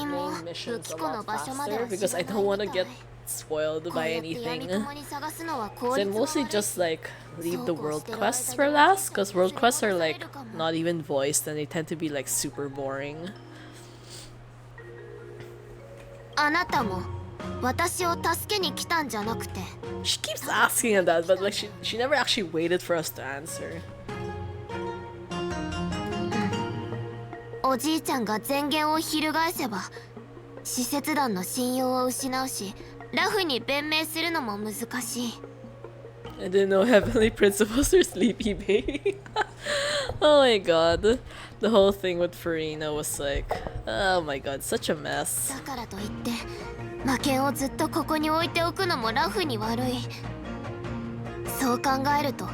main missions a lot faster because I don't want to get spoiled by anything. So I mostly just like leave the world quests for last, because world quests are like not even voiced and they tend to be like super boring. あなたも私を助けに来たんじゃなくて。 She keeps asking him that, but like she never actually waited for us to answer. おじいちゃんが前言を翻せば使節団の信用を失うし、ラフに弁明するのも難しい。 I didn't know heavenly principles are sleepy baby. Oh my god. The whole thing with Farina was like, oh my god, such a mess. だからといって魔剣をずっとここに置いておくのもラフに悪い。そう考えると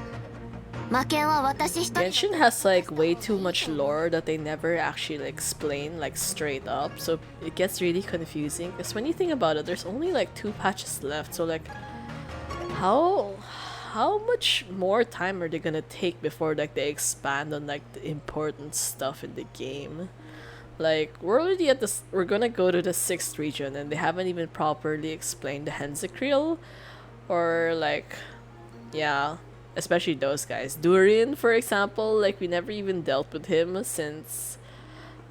魔剣は私一人。 Genshin has like way too much lore that they never actually like explain like straight up, so it gets really confusing. Because when you think about it, there's only like 2 patches left, so like how much more time are they gonna take before like they expand on like the important stuff in the game? Like we're already at this, we're gonna go to the 6th region and they haven't even properly explained the Hensicriel, or like, yeah, especially those guys. Durian, for example, like we never even dealt with him since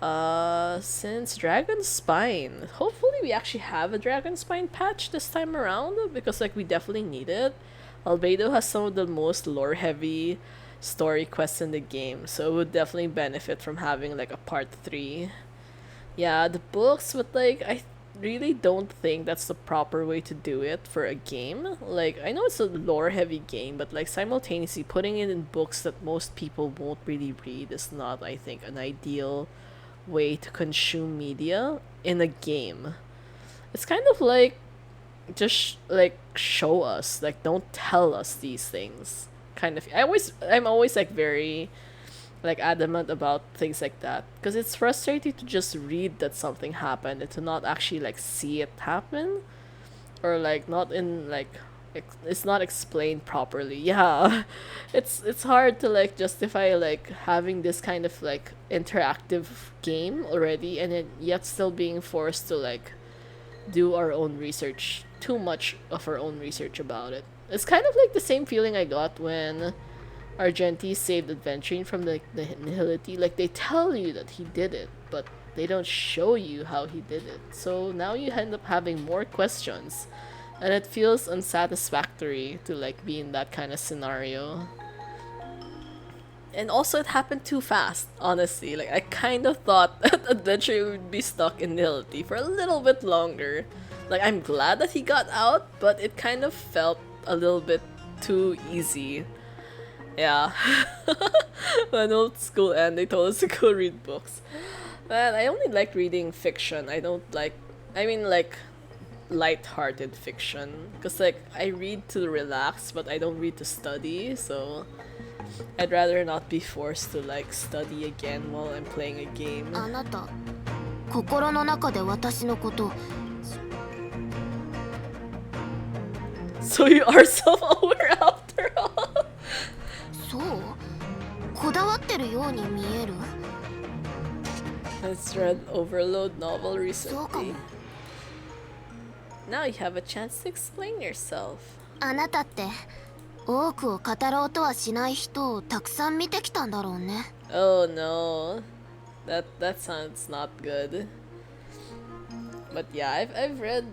Dragon Spine. Hopefully we actually have a Dragon Spine patch this time around, because like we definitely need it. Albedo has some of the most lore heavy story quests in the game, so it would definitely benefit from having like a part 3. Yeah, the books, but like I really don't think that's the proper way to do it for a game. Like I know it's a lore heavy game, but like simultaneously putting it in books that most people won't really read is not, I think, an ideal way to consume media in a game. It's kind of like just like show us, like don't tell us these things kind of. I'm always like very like adamant about things like that, because it's frustrating to just read that something happened and to not actually like see it happen, or like not in like it's not explained properly. Yeah. It's hard to like justify like having this kind of like interactive game already and then yet still being forced to like do our own research, too much of our own research about it. It's kind of like the same feeling I got when Argenti saved Adventuring from the Nihility. Like they tell you that he did it, but they don't show you how he did it. So now you end up having more questions, and it feels unsatisfactory to like be in that kind of scenario. And also it happened too fast, honestly. Like I kind of thought that Adventure would be stuck in Nihility for a little bit longer. Like I'm glad that he got out, but it kind of felt a little bit too easy. Yeah. When old school and they told us to go read books. Man, I only like reading fiction. I don't like, I mean like light-hearted fiction. Because like I read to relax, but I don't read to study, so I'd rather not be forced to like study again while I'm playing a game. あなた、心の中で私のこと。 So you are self-aware after all. そう？こだわってるように見える。 Let's read Overload novel そうか recently. も。 Now you have a chance to explain yourself. あなたって多くを語ろうとはしない人をたくさん見てきたんだろうね。 Oh no. That sounds not good. But yeah, I've read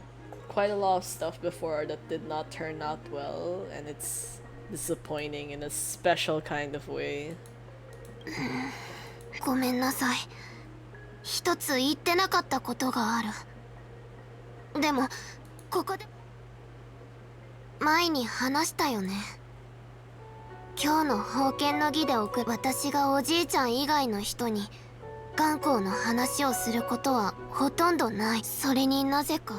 quite a lot of stuff before that did not turn out well, and it's disappointing in a special kind of way. ごめんなさい。一つ言ってなかったことがある。でもここで前に話したよね。今日の封建の儀で私がおじいちゃん以外の人に眼光の話をすることはほとんどない。それになぜか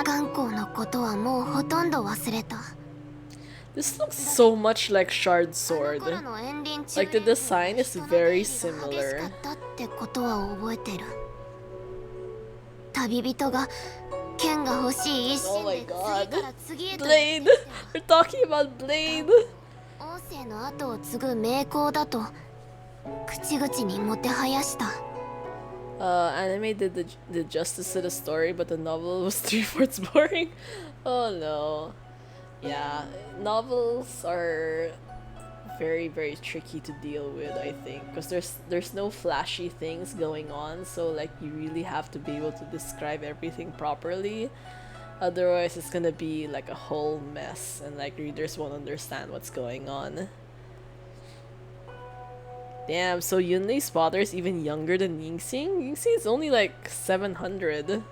眼光のことはもうほとんど忘れた。 This looks so much like Shard Sword. Like the design is very similar. ってことは覚えてる。旅人が剣が欲しい一 Oh 心 my で god. 次から次へと Blade! We're talking about Blade! 王政の後を継ぐ名工だと口々にもてはやした。 Anime did justice to the story, but the novel was 3/4 boring. Oh no. Yeah, novels are very tricky to deal with, I think, because there's no flashy things going on, so like you really have to be able to describe everything properly. Otherwise it's gonna be like a whole mess and like readers won't understand what's going on. Damn, so Yunlei's father is even younger than Yingxing? Yingxing is only like 700.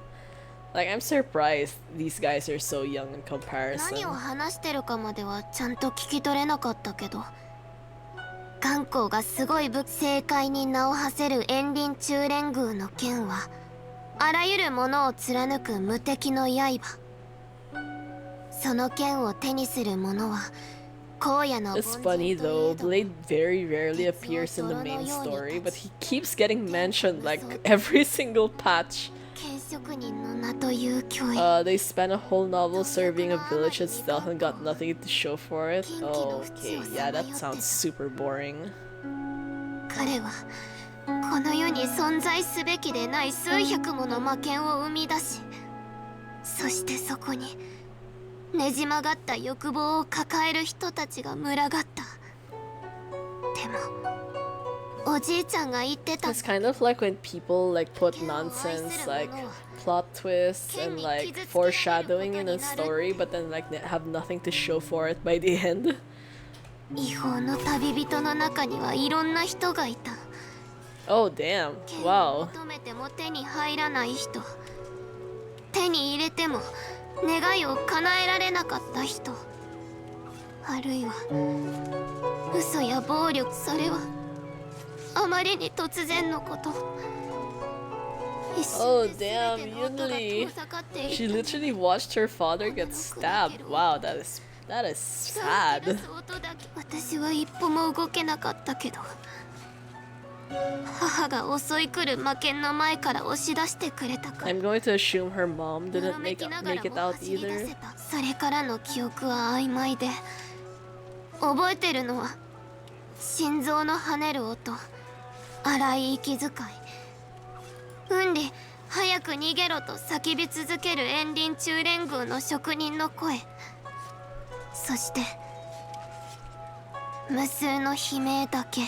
Like, I'm surprised these guys are so young in comparison. 何を話してるかまではちゃんと聞き取れなかったけど、眼光がすごい政界に名を馳せる炎林中連宮の剣はあらゆるものを貫く無敵の刃。その剣を手にする者は荒野の凡 It's 人 funny といえ though, ど Blade very rarely appears in the main story, but he keeps getting mentioned like every single patch. 剣職人の名という脅威。 They spent a whole novel serving a village itself and got nothing to show for it. Oh, okay, yeah, that sounds super boring. 彼はこの世に存在すべきでない数百もの魔剣を生み出し、そしてそこにねじ曲がった欲望を抱える人たちが群がった。でもおじいちゃんが言ってた。 It's kind of like when people like put nonsense like plot twists and like foreshadowing in a story, but then like have nothing to show for it by the end. 違法の旅人の中にはいろんな人がいた。 Oh damn! 剣を Wow. 求めても手に入らない人、手に入れても願いを叶えられなかった人、あるいは嘘や暴力。それはあまりに突然のこと。 Oh damn, Yunli. She literally watched her father get stabbed. Wow, that is sad. 私は一歩も動けなかったけど、母が襲い来る魔剣の前から押し出してくれたから。 I'm going to assume her mom didn't make it out 走り出 either. せた。それからの記憶は曖昧で、覚えてるのは心臓の跳ねる音、荒い息遣い、うんり早く逃げろと叫び続ける炎林中連宮の職人の声、そして無数の悲鳴だけ。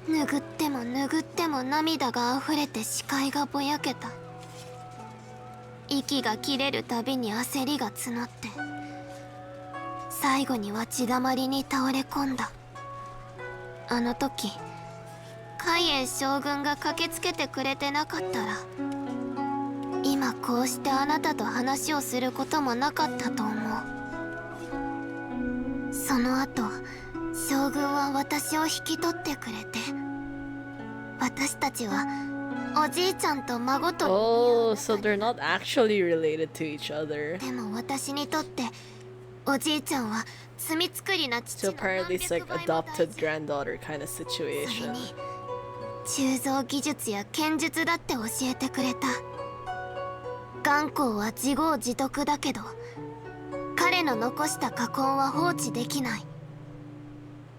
拭っても拭っても涙が溢れて視界がぼやけた。息が切れるたびに焦りが募って、最後には血だまりに倒れ込んだ。あの時海燕将軍が駆けつけてくれてなかったら、今こうしてあなたと話をすることもなかったと思う。その後将軍は私を引き取ってくれて、私たちはおじいちゃんと孫と。 Oh, so they're not actually related to each other. でも私にとっておじいちゃんは罪作りな父 So の apparently it's like 何百倍も大 adopted 切。 granddaughter kind of それ situation. に鋳造技術や剣術だって教えてくれた。眼光は自業自得だけど、彼の残した禍根は放置できない。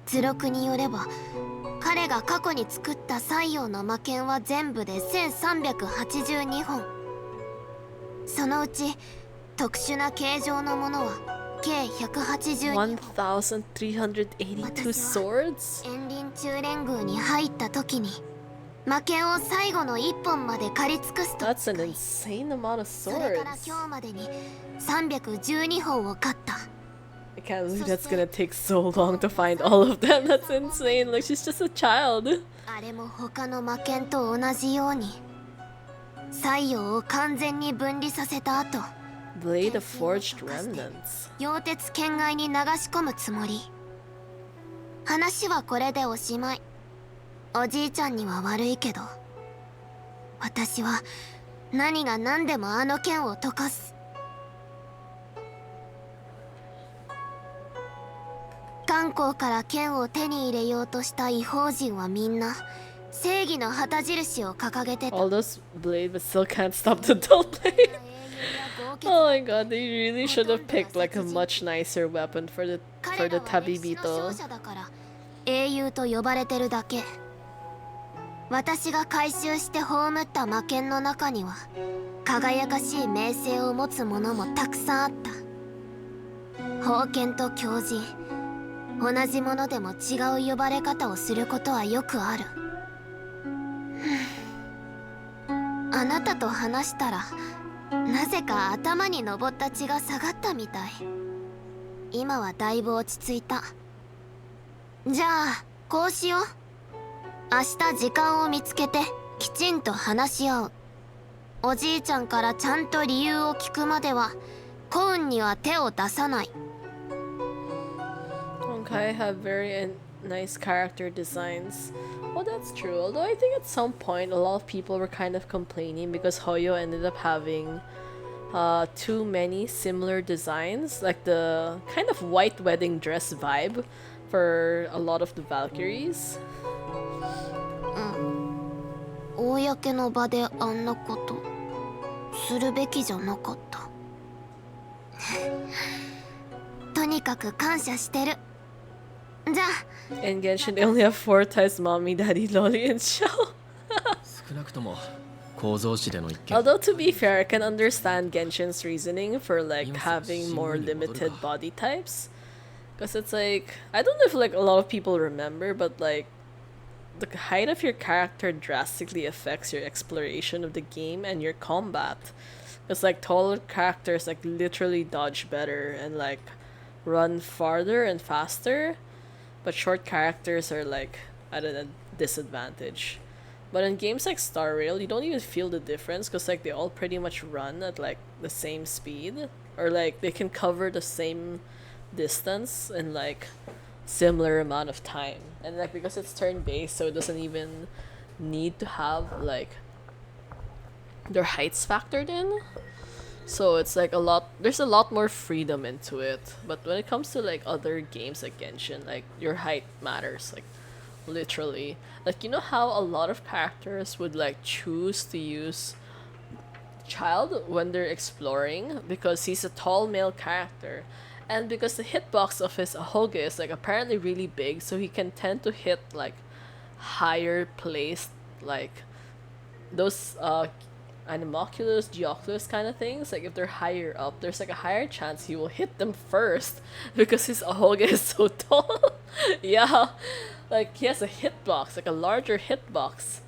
図録によれば彼が過去に作った西洋の魔剣は全部で1382本。そのうち特殊な形状のものは計182本。 1,382 swords? 炎林中連宮に入った時に魔剣を最後の一本まで借り尽くすと That's an insane amount of それから swords. 今日までに312本を買った。 I can't believe that's gonna take so long to find all of them. That's insane. Like, she's just a child. あれも他の魔剣と同じように西洋を完全に分離させた後、 Blade of Forged Remnants. 溶鉄圏外に流し込むつもり。話はこれでおしまい。おじいちゃんには悪いけど、私は何が何でもあの剣を溶かす。漢光から剣を手に入れようとした異邦人はみんな正義の旗印を掲げてた。 All those blade but still can't stop the dull blade. Oh my god, they really should have picked like a much nicer weapon for the Tabibito. 英雄と呼ばれてるだけ。私が回収して葬った魔剣の中には輝かしい名声を持つ者もたくさんあった。宝剣と狂人、同じものでも違う呼ばれ方をすることはよくある。あなたと話したらなぜか頭に上った血が下がったみたい。今はだいぶ落ち着いた。じゃあこうしよう。明日時間を見つけてきちんと話し合う。おじいちゃんからちゃんと理由を聞くまでは幸運には手を出さない。 Okay, have very nice character designs. Well, that's true. Although I think at some point a lot of people were kind of complaining because Hoyo ended up having too many similar designs, like the kind of white wedding dress vibe for a lot of the Valkyries. 公の場であんなことするべきじゃなかった。とにかく感謝してる。じゃあ In Genshin, they only have 4 types: mommy, daddy, lolly, and shell. 少なくとも構造詞での一見 Although to be fair, I can understand Genshin's reasoning for like having more limited body types, because it's like, I don't know if like a lot of people remember, but like the height of your character drastically affects your exploration of the game and your combat. Because like taller characters like literally dodge better and like run farther and faster, but short characters are like at a disadvantage. But in games like Star Rail, you don't even feel the difference because like they all pretty much run at like the same speed, or like they can cover the same distance in like similar amount of time. And like because it's turn-based, so it doesn't even need to have like their heights factored in. So it's like there's a lot more freedom into it. But when it comes to like other games like Genshin, like your height matters, like literally. Like, you know how a lot of characters would like choose to use Child when they're exploring because he's a tall male character, and because the hitbox of his Ahoge is like apparently really big, so he can tend to hit like higher placed, like those Animoculus, Geoculus kind of things. Like if they're higher up, there's like a higher chance he will hit them first because his Ahoge is so tall. Yeah, like he has a hitbox, like a larger hitbox.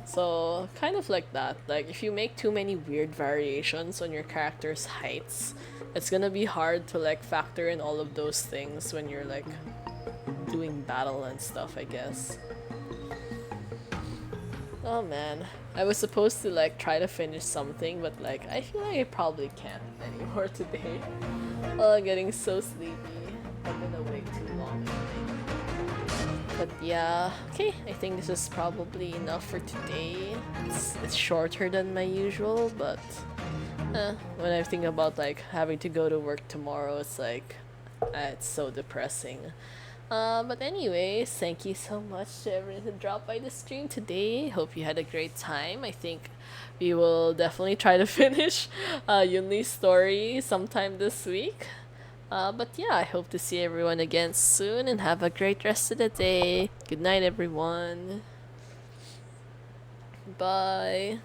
So kind of like that. Like if you make too many weird variations on your character's heights, it's gonna be hard to like factor in all of those things when you're like doing battle and stuff, I guess. Oh man, I was supposed to like try to finish something, but like I feel like I probably can't anymore today. Oh, getting so sleepy. I've been awake too long. But yeah, okay, I think this is probably enough for today. It's shorter than my usual, but when I think about like having to go to work tomorrow, it's like it's so depressing. But anyways, thank you so much to everyone who dropped by the stream today. Hope you had a great time. I think we will definitely try to finish Yunli's story sometime this week. But yeah, I hope to see everyone again soon and have a great rest of the day. Good night, everyone. Bye.